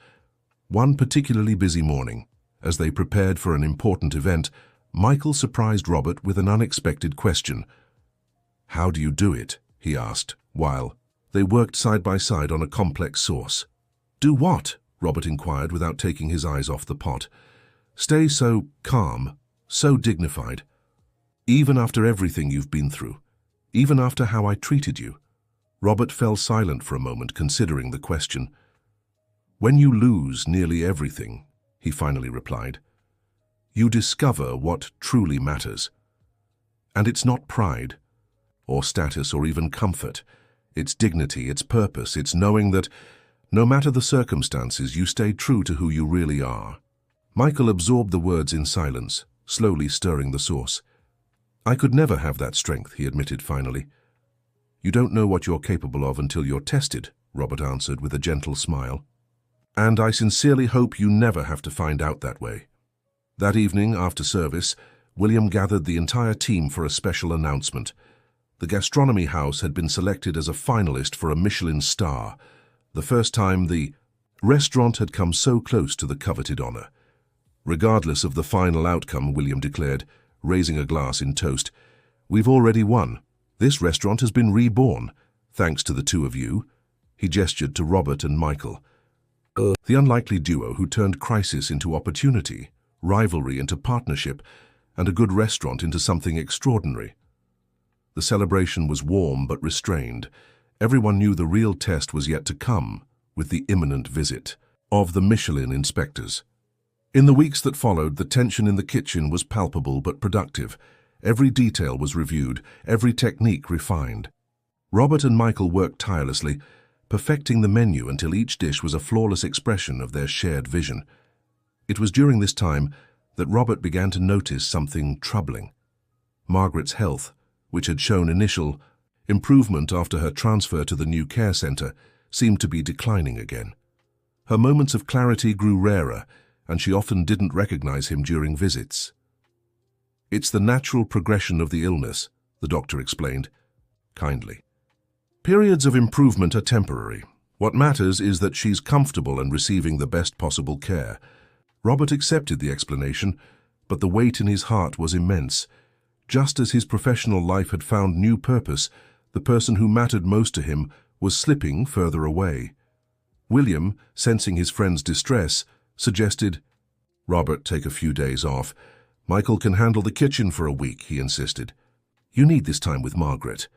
One particularly busy morning, as they prepared for an important event, Michael surprised Robert with an unexpected question. "How do you do it?" he asked, while they worked side by side on a complex sauce. "Do what?" Robert inquired without taking his eyes off the pot. "Stay so calm, so dignified, even after everything you've been through, even after how I treated you." Robert fell silent for a moment, considering the question. "When you lose nearly everything," he finally replied, "you discover what truly matters. And it's not pride, or status, or even comfort. It's dignity, it's purpose, it's knowing that, no matter the circumstances, you stay true to who you really are." Michael absorbed the words in silence, slowly stirring the sauce. "I could never have that strength," he admitted finally. "You don't know what you're capable of until you're tested," Robert answered with a gentle smile. "And I sincerely hope you never have to find out that way." That evening, after service, William gathered the entire team for a special announcement. The gastronomy house had been selected as a finalist for a Michelin star, the first time the restaurant had come so close to the coveted honor. Regardless of the final outcome, William declared, raising a glass in toast, "We've already won. This restaurant has been reborn, thanks to the two of you." He gestured to Robert and Michael, the unlikely duo who turned crisis into opportunity, rivalry into partnership, and a good restaurant into something extraordinary. The celebration was warm but restrained. Everyone knew the real test was yet to come, with the imminent visit of the Michelin inspectors. In the weeks that followed, the tension in the kitchen was palpable but productive. Every detail was reviewed, every technique refined. Robert and Michael worked tirelessly, perfecting the menu until each dish was a flawless expression of their shared vision. It was during this time that Robert began to notice something troubling. Margaret's health, which had shown initial improvement after her transfer to the new care center, seemed to be declining again. Her moments of clarity grew rarer, and she often didn't recognize him during visits. "It's the natural progression of the illness," the doctor explained, kindly. "Periods of improvement are temporary. What matters is that she's comfortable and receiving the best possible care." Robert accepted the explanation, but the weight in his heart was immense. Just as his professional life had found new purpose, the person who mattered most to him was slipping further away. William, sensing his friend's distress, suggested, "Robert, take a few days off. Michael can handle the kitchen for a week," he insisted. "You need this time with Margaret."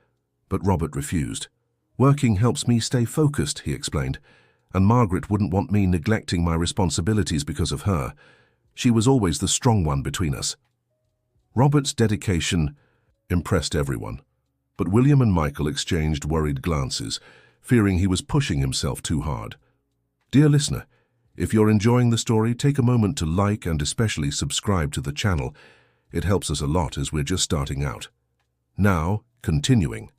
But Robert refused. "Working helps me stay focused," he explained, "and Margaret wouldn't want me neglecting my responsibilities because of her. She was always the strong one between us." Robert's dedication impressed everyone, but William and Michael exchanged worried glances, fearing he was pushing himself too hard. Dear listener, if you're enjoying the story, take a moment to like and especially subscribe to the channel. It helps us a lot as we're just starting out. Now, continuing.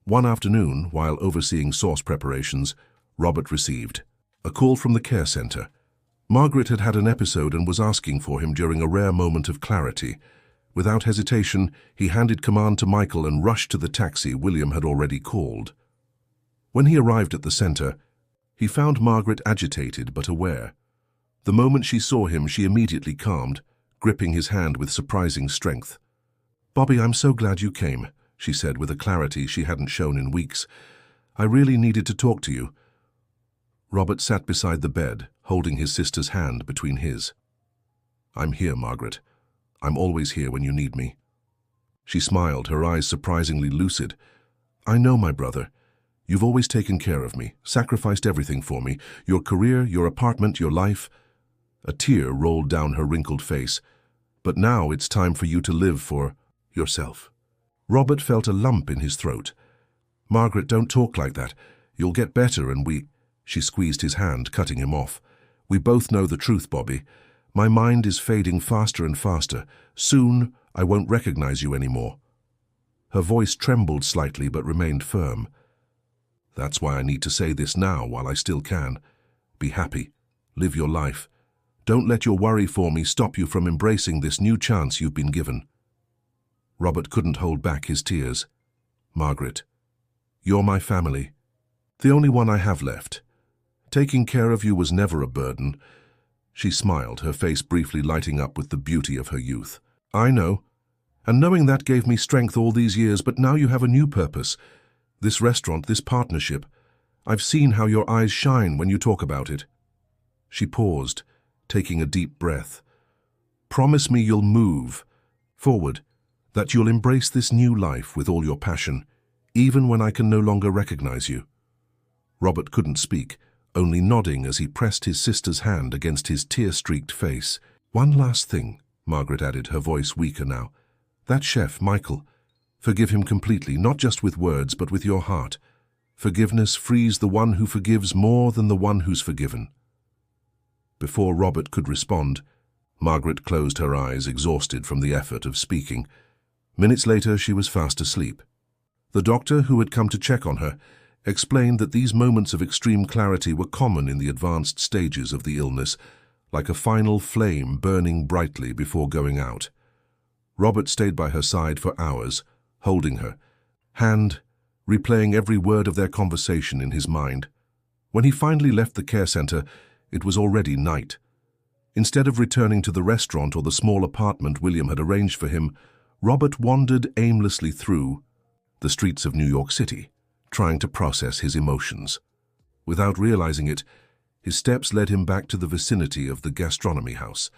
One afternoon, while overseeing sauce preparations, Robert received a call from the care center. Margaret had had an episode and was asking for him during a rare moment of clarity. Without hesitation, he handed command to Michael and rushed to the taxi William had already called. When he arrived at the center, he found Margaret agitated but aware. The moment she saw him, she immediately calmed, gripping his hand with surprising strength. "Bobby, I'm so glad you came," she said with a clarity she hadn't shown in weeks. "I really needed to talk to you." Robert sat beside the bed, holding his sister's hand between his. "I'm here, Margaret. I'm always here when you need me." She smiled, her eyes surprisingly lucid. "I know, my brother. You've always taken care of me, sacrificed everything for me, your career, your apartment, your life." A tear rolled down her wrinkled face. "But now it's time for you to live for yourself." Robert felt a lump in his throat. "Margaret, don't talk like that. You'll get better and we—" She squeezed his hand, cutting him off. "We both know the truth, Bobby. My mind is fading faster and faster. Soon, I won't recognize you anymore." Her voice trembled slightly but remained firm. "That's why I need to say this now while I still can. Be happy. Live your life. Don't let your worry for me stop you from embracing this new chance you've been given." Robert couldn't hold back his tears. "Margaret, you're my family. The only one I have left. Taking care of you was never a burden." She smiled, her face briefly lighting up with the beauty of her youth. "I know. And knowing that gave me strength all these years, but now you have a new purpose. This restaurant, this partnership. I've seen how your eyes shine when you talk about it." She paused, taking a deep breath. "Promise me you'll move forward, that you'll embrace this new life with all your passion, even when I can no longer recognize you." Robert couldn't speak, only nodding as he pressed his sister's hand against his tear-streaked face. "One last thing," Margaret added, her voice weaker now. "That chef, Michael, forgive him completely, not just with words, but with your heart. Forgiveness frees the one who forgives more than the one who's forgiven." Before Robert could respond, Margaret closed her eyes, exhausted from the effort of speaking. Minutes later, she was fast asleep. The doctor, who had come to check on her, explained that these moments of extreme clarity were common in the advanced stages of the illness, like a final flame burning brightly before going out. Robert stayed by her side for hours, holding her, hand replaying every word of their conversation in his mind. When he finally left the care center, it was already night. Instead of returning to the restaurant or the small apartment William had arranged for him, Robert wandered aimlessly through the streets of New York City, trying to process his emotions. Without realizing it, his steps led him back to the vicinity of the gastronomy house.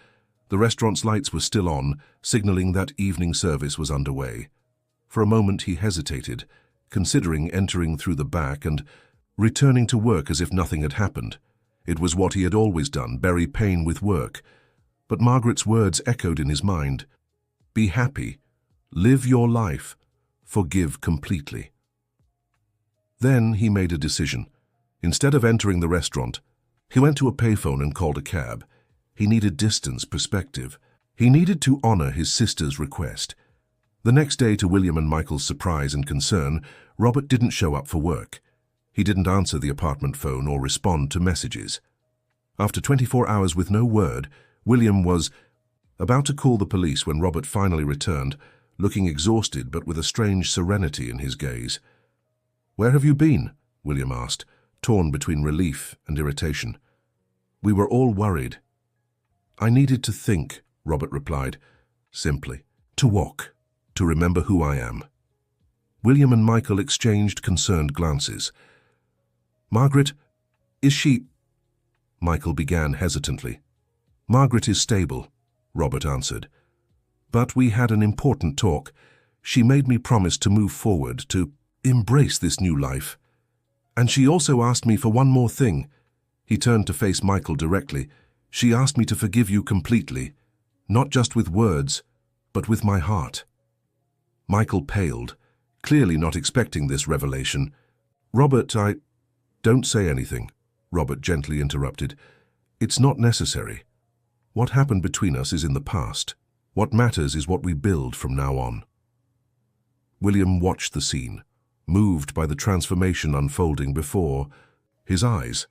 The restaurant's lights were still on, signaling that evening service was underway. For a moment he hesitated, considering entering through the back and returning to work as if nothing had happened. It was what he had always done, bury pain with work. But Margaret's words echoed in his mind. Be happy, live your life, forgive completely. Then he made a decision. Instead of entering the restaurant, he went to a payphone and called a cab. He needed distance, perspective. He needed to honor his sister's request. The next day, to William and Michael's surprise and concern, Robert didn't show up for work. He didn't answer the apartment phone or respond to messages. After 24 hours with no word, William was about to call the police when Robert finally returned, looking exhausted but with a strange serenity in his gaze. "Where have you been?" William asked, torn between relief and irritation. "We were all worried." "I needed to think," Robert replied, simply. "To walk. To remember who I am." William and Michael exchanged concerned glances. "Margaret, is she—" Michael began hesitantly. "Margaret is stable," Robert answered. "But we had an important talk. She made me promise to move forward, to embrace this new life. And she also asked me for one more thing." He turned to face Michael directly. "She asked me to forgive you completely, not just with words, but with my heart." Michael paled, clearly not expecting this revelation. "Robert, Don't say anything," Robert gently interrupted. "It's not necessary. What happened between us is in the past. What matters is what we build from now on." William watched the scene, moved by the transformation unfolding before his eyes,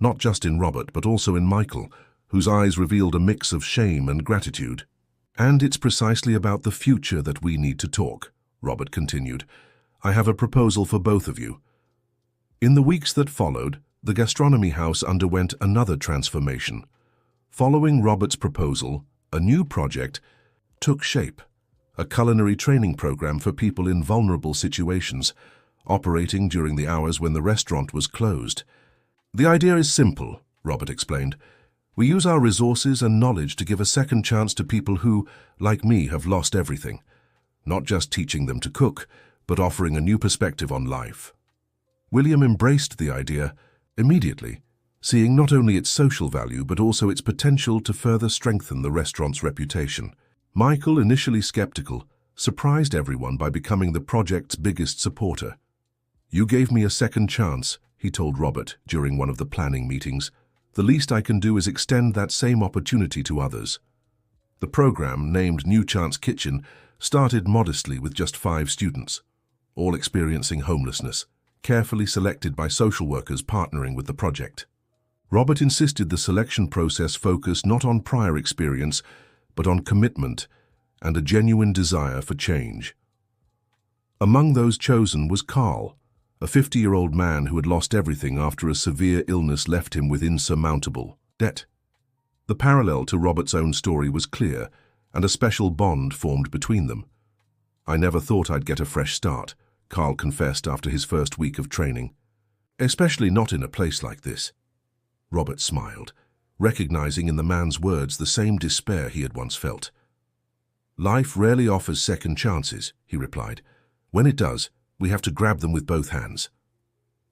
not just in Robert but also in Michael, whose eyes revealed a mix of shame and gratitude. "And it's precisely about the future that we need to talk," Robert continued. "I have a proposal for both of you." In the weeks that followed, the gastronomy house underwent another transformation. Following Robert's proposal, a new project took shape, a culinary training program for people in vulnerable situations, operating during the hours when the restaurant was closed. "The idea is simple," Robert explained. "We use our resources and knowledge to give a second chance to people who, like me, have lost everything. Not just teaching them to cook, but offering a new perspective on life." William embraced the idea immediately, seeing not only its social value but also its potential to further strengthen the restaurant's reputation. Michael, initially skeptical, surprised everyone by becoming the project's biggest supporter. "You gave me a second chance," he told Robert during one of the planning meetings. "The least I can do is extend that same opportunity to others." The program, named New Chance Kitchen, started modestly with just 5 students, all experiencing homelessness, carefully selected by social workers partnering with the project. Robert insisted the selection process focus not on prior experience, but on commitment and a genuine desire for change. Among those chosen was Carl, a 50-year-old man who had lost everything after a severe illness left him with insurmountable debt. The parallel to Robert's own story was clear, and a special bond formed between them. "I never thought I'd get a fresh start," Carl confessed after his first week of training. "Especially not in a place like this." Robert smiled, recognizing in the man's words the same despair he had once felt. "Life rarely offers second chances," he replied. "When it does, we have to grab them with both hands."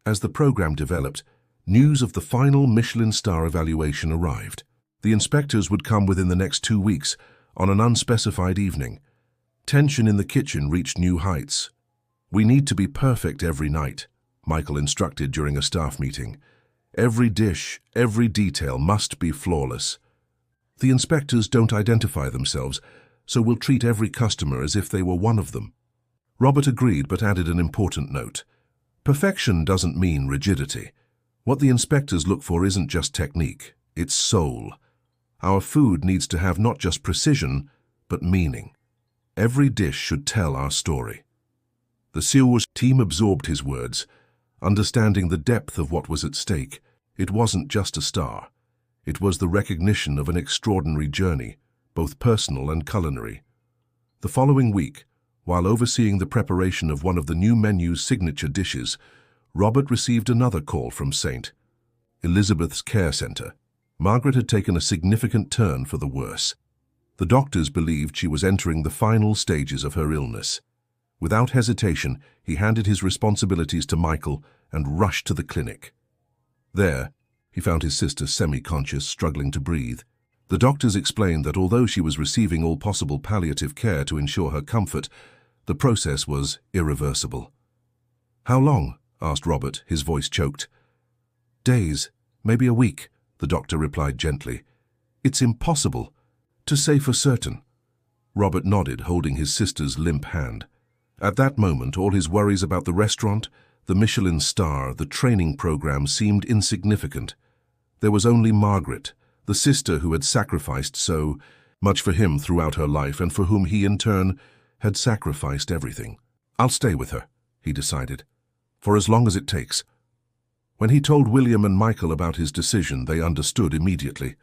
As the program developed, news of the final Michelin star evaluation arrived. The inspectors would come within the next 2 weeks, on an unspecified evening. Tension in the kitchen reached new heights. "We need to be perfect every night," Michael instructed during a staff meeting. "Every dish, every detail must be flawless. The inspectors don't identify themselves, so we'll treat every customer as if they were one of them." Robert agreed but added an important note. "Perfection doesn't mean rigidity. What the inspectors look for isn't just technique, it's soul. Our food needs to have not just precision, but meaning. Every dish should tell our story. The Sewell's team absorbed his words, understanding the depth of what was at stake. It wasn't just a star. It was the recognition of an extraordinary journey, both personal and culinary. The following week, while overseeing the preparation of one of the new menu's signature dishes, Robert received another call from St. Elizabeth's Care Centre. Margaret had taken a significant turn for the worse. The doctors believed she was entering the final stages of her illness. Without hesitation, he handed his responsibilities to Michael and rushed to the clinic. There, he found his sister semi-conscious, struggling to breathe. The doctors explained that although she was receiving all possible palliative care to ensure her comfort, the process was irreversible. "How long?" asked Robert, his voice choked. "Days, maybe a week," the doctor replied gently. "It's impossible to say for certain." Robert nodded, holding his sister's limp hand. At that moment, all his worries about the restaurant, the Michelin star, the training program seemed insignificant. There was only Margaret, the sister who had sacrificed so much for him throughout her life and for whom he, in turn, had sacrificed everything. "I'll stay with her," he decided, "for as long as it takes." When he told William and Michael about his decision, they understood immediately.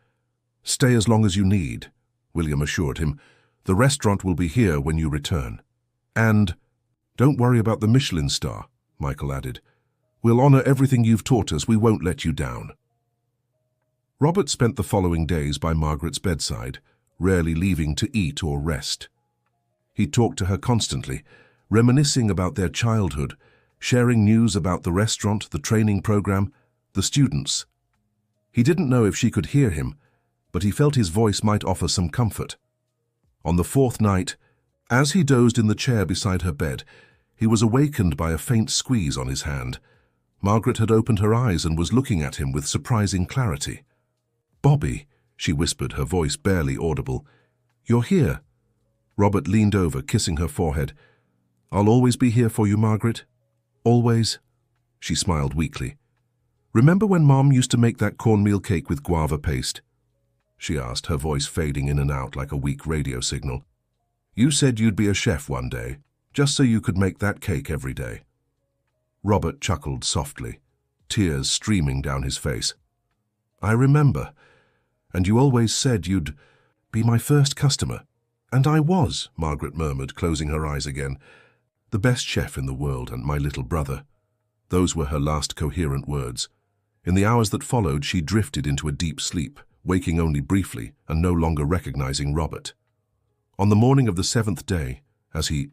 "Stay as long as you need," William assured him. "The restaurant will be here when you return. And don't worry about the Michelin star," Michael added. "We'll honor everything you've taught us. We won't let you down." Robert spent the following days by Margaret's bedside, rarely leaving to eat or rest. He talked to her constantly, reminiscing about their childhood, sharing news about the restaurant, the training program, the students. He didn't know if she could hear him, but he felt his voice might offer some comfort. On the fourth night, as he dozed in the chair beside her bed, he was awakened by a faint squeeze on his hand. Margaret had opened her eyes and was looking at him with surprising clarity. "Bobby," she whispered, her voice barely audible. "You're here." Robert leaned over, kissing her forehead. "I'll always be here for you, Margaret. Always." She smiled weakly. "Remember when Mom used to make that cornmeal cake with guava paste?" she asked, her voice fading in and out like a weak radio signal. "You said you'd be a chef one day, just so you could make that cake every day." Robert chuckled softly, tears streaming down his face. "I remember. And you always said you'd be my first customer." "And I was," Margaret murmured, closing her eyes again. "The best chef in the world and my little brother." Those were her last coherent words. In the hours that followed, she drifted into a deep sleep, waking only briefly and no longer recognizing Robert. On the morning of the seventh day, as he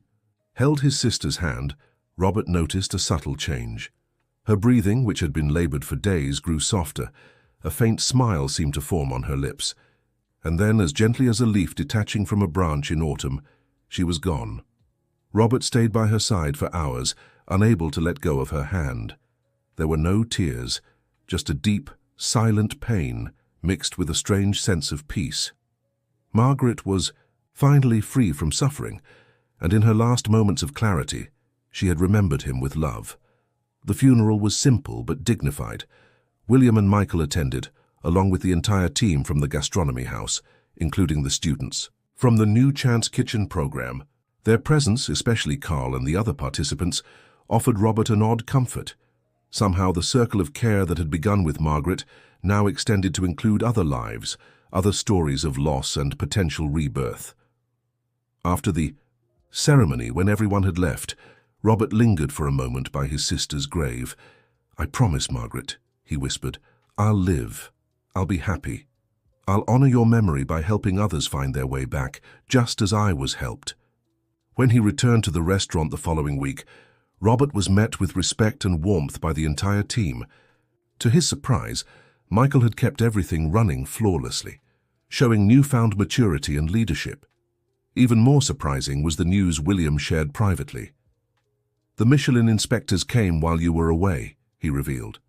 held his sister's hand, Robert noticed a subtle change. Her breathing, which had been labored for days, grew softer. A faint smile seemed to form on her lips. And then, as gently as a leaf detaching from a branch in autumn, she was gone. Robert stayed by her side for hours, unable to let go of her hand. There were no tears, just a deep, silent pain mixed with a strange sense of peace. Margaret was finally free from suffering, and in her last moments of clarity, she had remembered him with love. The funeral was simple but dignified. William and Michael attended, along with the entire team from the gastronomy house, including the students. From the new Chance Kitchen program, their presence, especially Carl and the other participants, offered Robert an odd comfort. Somehow the circle of care that had begun with Margaret now extended to include other lives, other stories of loss and potential rebirth. After the ceremony, when everyone had left, Robert lingered for a moment by his sister's grave. "I promise, Margaret," he whispered, "I'll live. I'll be happy. I'll honor your memory by helping others find their way back, just as I was helped." When he returned to the restaurant the following week, Robert was met with respect and warmth by the entire team. To his surprise, Michael had kept everything running flawlessly, showing newfound maturity and leadership. Even more surprising was the news William shared privately. "The Michelin inspectors came while you were away," he revealed.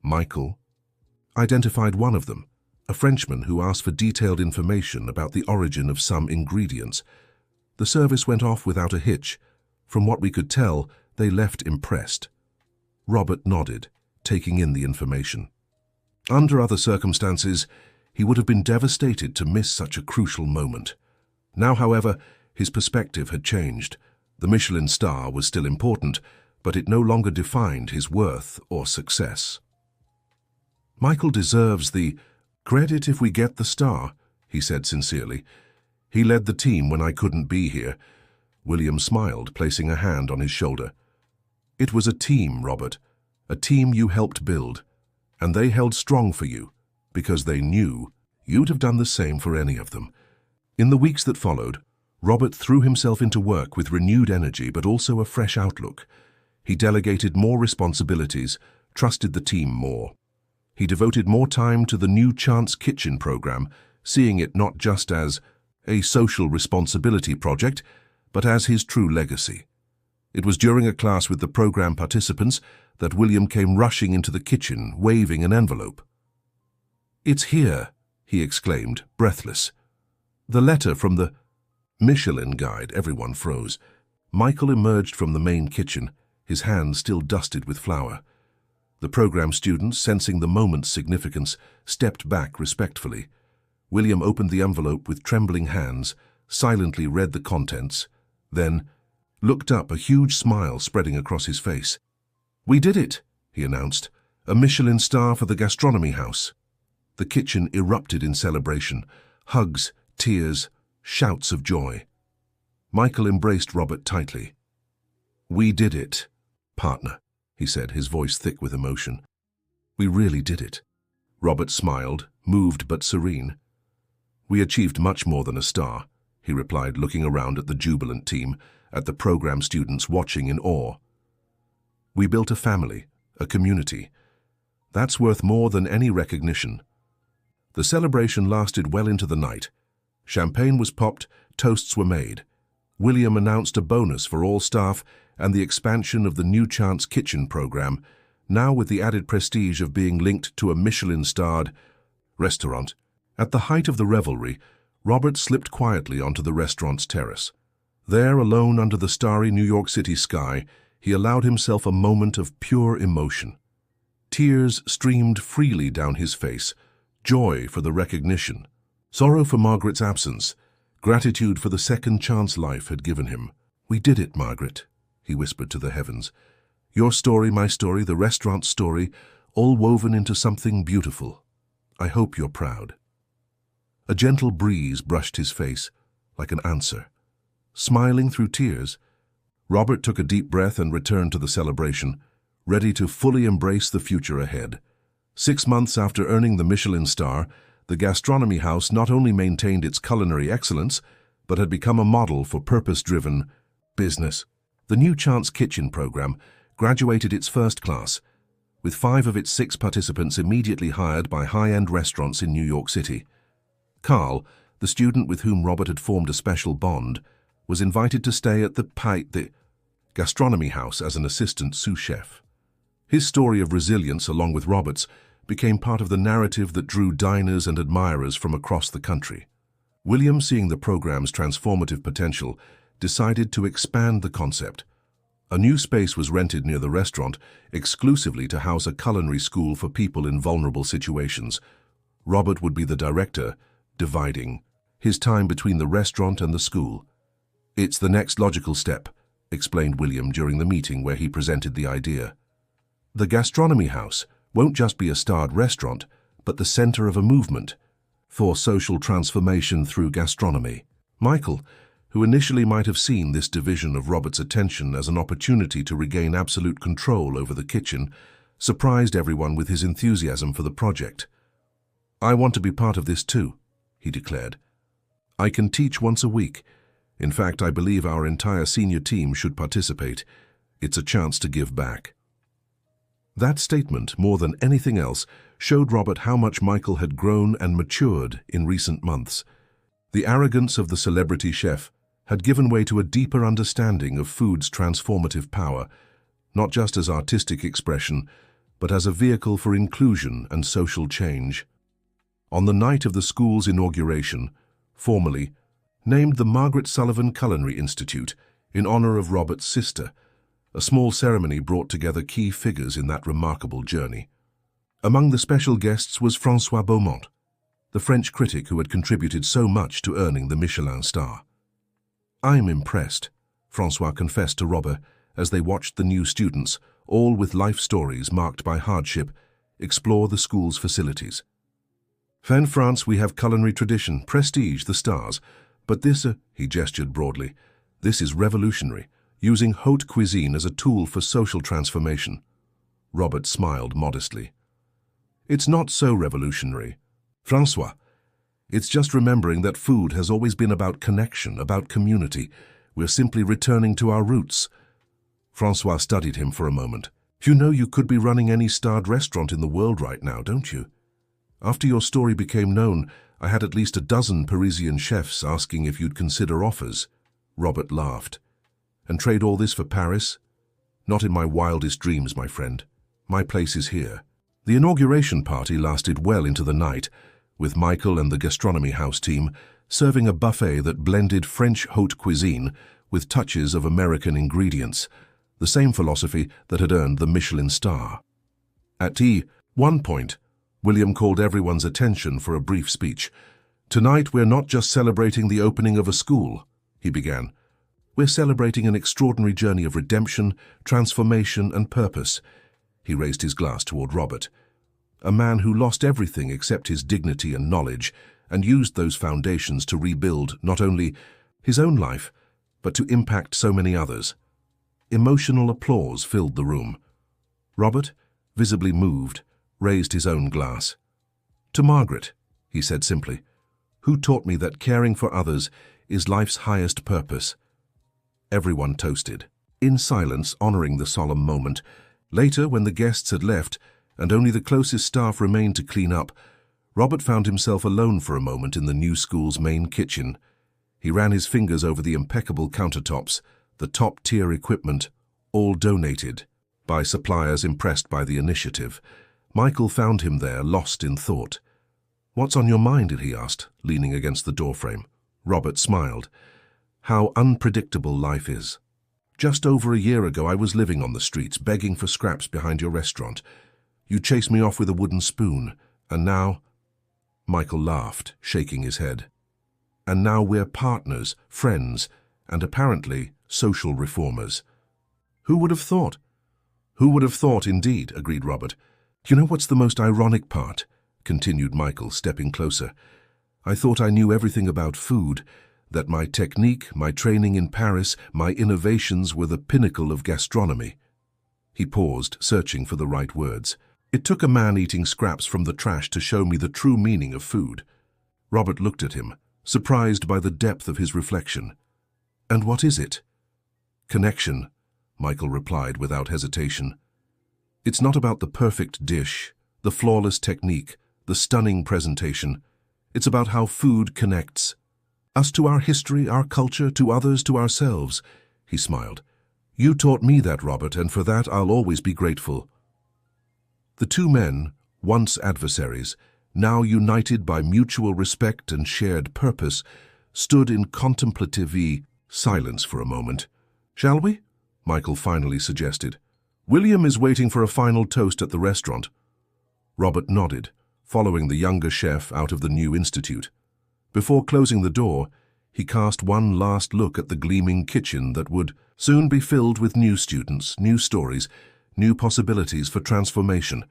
Michael identified one of them, a Frenchman who asked for detailed information about the origin of some ingredients. The service went off without a hitch. From what we could tell, they left impressed. Robert nodded, taking in the information. Under other circumstances, he would have been devastated to miss such a crucial moment. Now, however, his perspective had changed. The Michelin star was still important, but it no longer defined his worth or success. "Michael deserves the credit if we get the star," he said sincerely. "He led the team when I couldn't be here." William smiled, placing a hand on his shoulder. "It was a team, Robert, a team you helped build, and they held strong for you because they knew you'd have done the same for any of them." In the weeks that followed, Robert threw himself into work with renewed energy but also a fresh outlook. He delegated more responsibilities, trusted the team more. He devoted more time to the New Chance Kitchen program, seeing it not just as a social responsibility project, but as his true legacy. It was during a class with the program participants that William came rushing into the kitchen, waving an envelope. "It's here," he exclaimed, breathless. "The letter from the Michelin guide." Everyone froze. Michael emerged from the main kitchen, his hands still dusted with flour. The program students, sensing the moment's significance, stepped back respectfully. William opened the envelope with trembling hands, silently read the contents, then looked up, a huge smile spreading across his face. "We did it," he announced. "A Michelin star for the gastronomy house." The kitchen erupted in celebration. Hugs, tears, shouts of joy. Michael embraced Robert tightly. "We did it, partner," he said, his voice thick with emotion. "We really did it." Robert smiled, moved but serene. "We achieved much more than a star," he replied, looking around at the jubilant team, at the program students watching in awe. "We built a family, a community. That's worth more than any recognition." The celebration lasted well into the night. Champagne was popped, toasts were made. William announced a bonus for all staff and the expansion of the New Chance Kitchen program, now with the added prestige of being linked to a Michelin-starred restaurant. At the height of the revelry, Robert slipped quietly onto the restaurant's terrace. There, alone under the starry New York City sky, he allowed himself a moment of pure emotion. Tears streamed freely down his face, joy for the recognition, sorrow for Margaret's absence, gratitude for the second chance life had given him. "We did it, Margaret," he whispered to the heavens. "Your story, my story, the restaurant's story, all woven into something beautiful. I hope you're proud." A gentle breeze brushed his face, like an answer. Smiling through tears, Robert took a deep breath and returned to the celebration, ready to fully embrace the future ahead. 6 months after earning the Michelin star, the gastronomy house not only maintained its culinary excellence, but had become a model for purpose-driven business. The New Chance Kitchen program graduated its first class, with 5 of its 6 participants immediately hired by high-end restaurants in New York City. Carl, the student with whom Robert had formed a special bond, was invited to stay at the gastronomy house as an assistant sous chef. His story of resilience, along with Robert's, became part of the narrative that drew diners and admirers from across the country. William, seeing the program's transformative potential, decided to expand the concept. A new space was rented near the restaurant, exclusively to house a culinary school for people in vulnerable situations. Robert would be the director, dividing his time between the restaurant and the school. "It's the next logical step," explained William during the meeting where he presented the idea. "The gastronomy house won't just be a starred restaurant, but the center of a movement for social transformation through gastronomy." Michael, who initially might have seen this division of Robert's attention as an opportunity to regain absolute control over the kitchen, surprised everyone with his enthusiasm for the project. "I want to be part of this too," he declared. "I can teach once a week. In fact, I believe our entire senior team should participate. It's a chance to give back." That statement, more than anything else, showed Robert how much Michael had grown and matured in recent months. The arrogance of the celebrity chef had given way to a deeper understanding of food's transformative power, not just as artistic expression, but as a vehicle for inclusion and social change. On the night of the school's inauguration, formally named the Margaret Sullivan Culinary Institute in honor of Robert's sister, a small ceremony brought together key figures in that remarkable journey. Among the special guests was François Beaumont, the French critic who had contributed so much to earning the Michelin star. "I'm impressed," Francois confessed to Robert as they watched the new students, all with life stories marked by hardship, explore the school's facilities. "In France we have culinary tradition, prestige, the stars. But this," he gestured broadly, "this is revolutionary, using haute cuisine as a tool for social transformation." Robert smiled modestly. "It's not so revolutionary, Francois. It's just remembering that food has always been about connection, about community. We're simply returning to our roots." Francois studied him for a moment. "You know you could be running any starred restaurant in the world right now, don't you? After your story became known, I had at least a dozen Parisian chefs asking if you'd consider offers." Robert laughed. "And trade all this for Paris? Not in my wildest dreams, my friend. My place is here." The inauguration party lasted well into the night, with Michael and the gastronomy house team serving a buffet that blended French haute cuisine with touches of American ingredients, the same philosophy that had earned the Michelin star. At one point, William called everyone's attention for a brief speech. "Tonight we're not just celebrating the opening of a school," he began. "We're celebrating an extraordinary journey of redemption, transformation, and purpose." He raised his glass toward Robert. "A man who lost everything except his dignity and knowledge, and used those foundations to rebuild not only his own life, but to impact so many others." Emotional applause filled the room. Robert, visibly moved, raised his own glass. "To Margaret," he said simply, "who taught me that caring for others is life's highest purpose." Everyone toasted, in silence, honoring the solemn moment. Later, when the guests had left, and only the closest staff remained to clean up, Robert found himself alone for a moment in the new school's main kitchen. He ran his fingers over the impeccable countertops, the top-tier equipment, all donated by suppliers impressed by the initiative. Michael found him there, lost in thought. "What's on your mind?" he asked, leaning against the doorframe. Robert smiled. "How unpredictable life is. Just over a year ago, I was living on the streets, begging for scraps behind your restaurant. You chased me off with a wooden spoon, and now—" Michael laughed, shaking his head. "And now we're partners, friends, and apparently social reformers." "Who would have thought?" "Who would have thought, indeed," agreed Robert. "You know what's the most ironic part?" continued Michael, stepping closer. "I thought I knew everything about food, that my technique, my training in Paris, my innovations were the pinnacle of gastronomy." He paused, searching for the right words. "It took a man eating scraps from the trash to show me the true meaning of food." Robert looked at him, surprised by the depth of his reflection. "And what is it?" "Connection," Michael replied without hesitation. "It's not about the perfect dish, the flawless technique, the stunning presentation. It's about how food connects us to our history, our culture, to others, to ourselves." He smiled. "You taught me that, Robert, and for that I'll always be grateful." The two men, once adversaries, now united by mutual respect and shared purpose, stood in contemplative silence for a moment. "Shall we?" Michael finally suggested. "William is waiting for a final toast at the restaurant." Robert nodded, following the younger chef out of the new institute. Before closing the door, he cast one last look at the gleaming kitchen that would soon be filled with new students, new stories, new possibilities for transformation.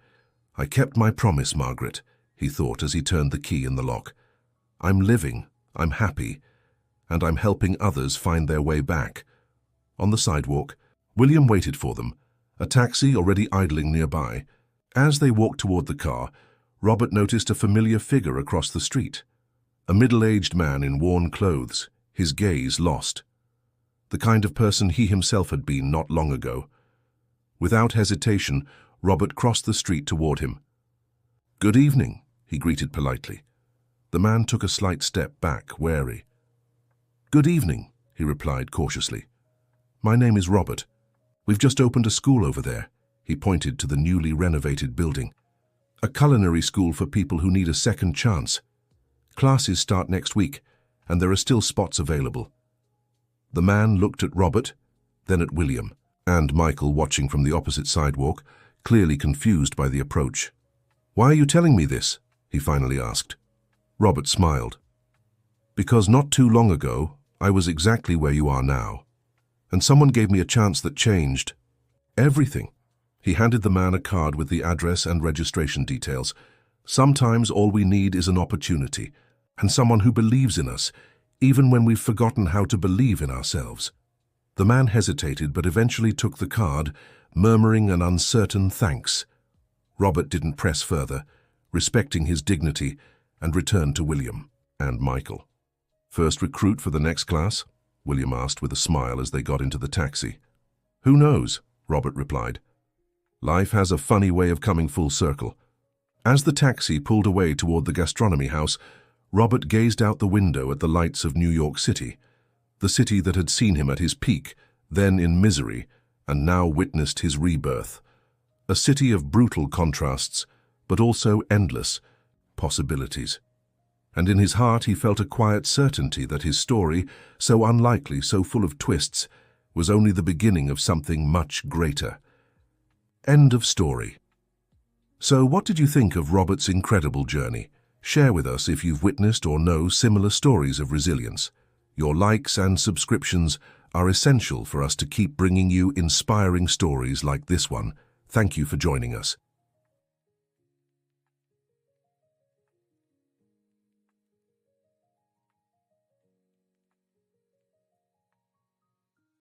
"I kept my promise, Margaret," he thought as he turned the key in the lock. "I'm living, I'm happy, and I'm helping others find their way back." On the sidewalk, William waited for them, a taxi already idling nearby. As they walked toward the car, Robert noticed a familiar figure across the street. A middle-aged man in worn clothes, his gaze lost. The kind of person he himself had been not long ago. Without hesitation, Robert crossed the street toward him. "Good evening," he greeted politely. The man took a slight step back, wary. "Good evening," he replied cautiously. "My name is Robert. We've just opened a school over there." He pointed to the newly renovated building. "A culinary school for people who need a second chance. Classes start next week, and there are still spots available." The man looked at Robert, then at William, and Michael, watching from the opposite sidewalk, clearly confused by the approach. "Why are you telling me this?" he finally asked. Robert smiled. "Because not too long ago, I was exactly where you are now. And someone gave me a chance that changed everything. He handed the man a card with the address and registration details. Sometimes all we need is an opportunity, and someone who believes in us, even when we've forgotten how to believe in ourselves. The man hesitated but eventually took the card, murmuring an uncertain thanks. Robert didn't press further, respecting his dignity, and returned to William and Michael. "First recruit for the next class?" William asked with a smile as they got into the taxi. "Who knows?" Robert replied. "Life has a funny way of coming full circle." As the taxi pulled away toward the gastronomy house, Robert gazed out the window at the lights of New York City, the city that had seen him at his peak, then in misery, and now witnessed his rebirth. A city of brutal contrasts, but also endless possibilities. And in his heart he felt a quiet certainty that his story, so unlikely, so full of twists, was only the beginning of something much greater. End of story. So what did you think of Robert's incredible journey? Share with us if you've witnessed or know similar stories of resilience. Your likes and subscriptions are essential for us to keep bringing you inspiring stories like this one. Thank you for joining us.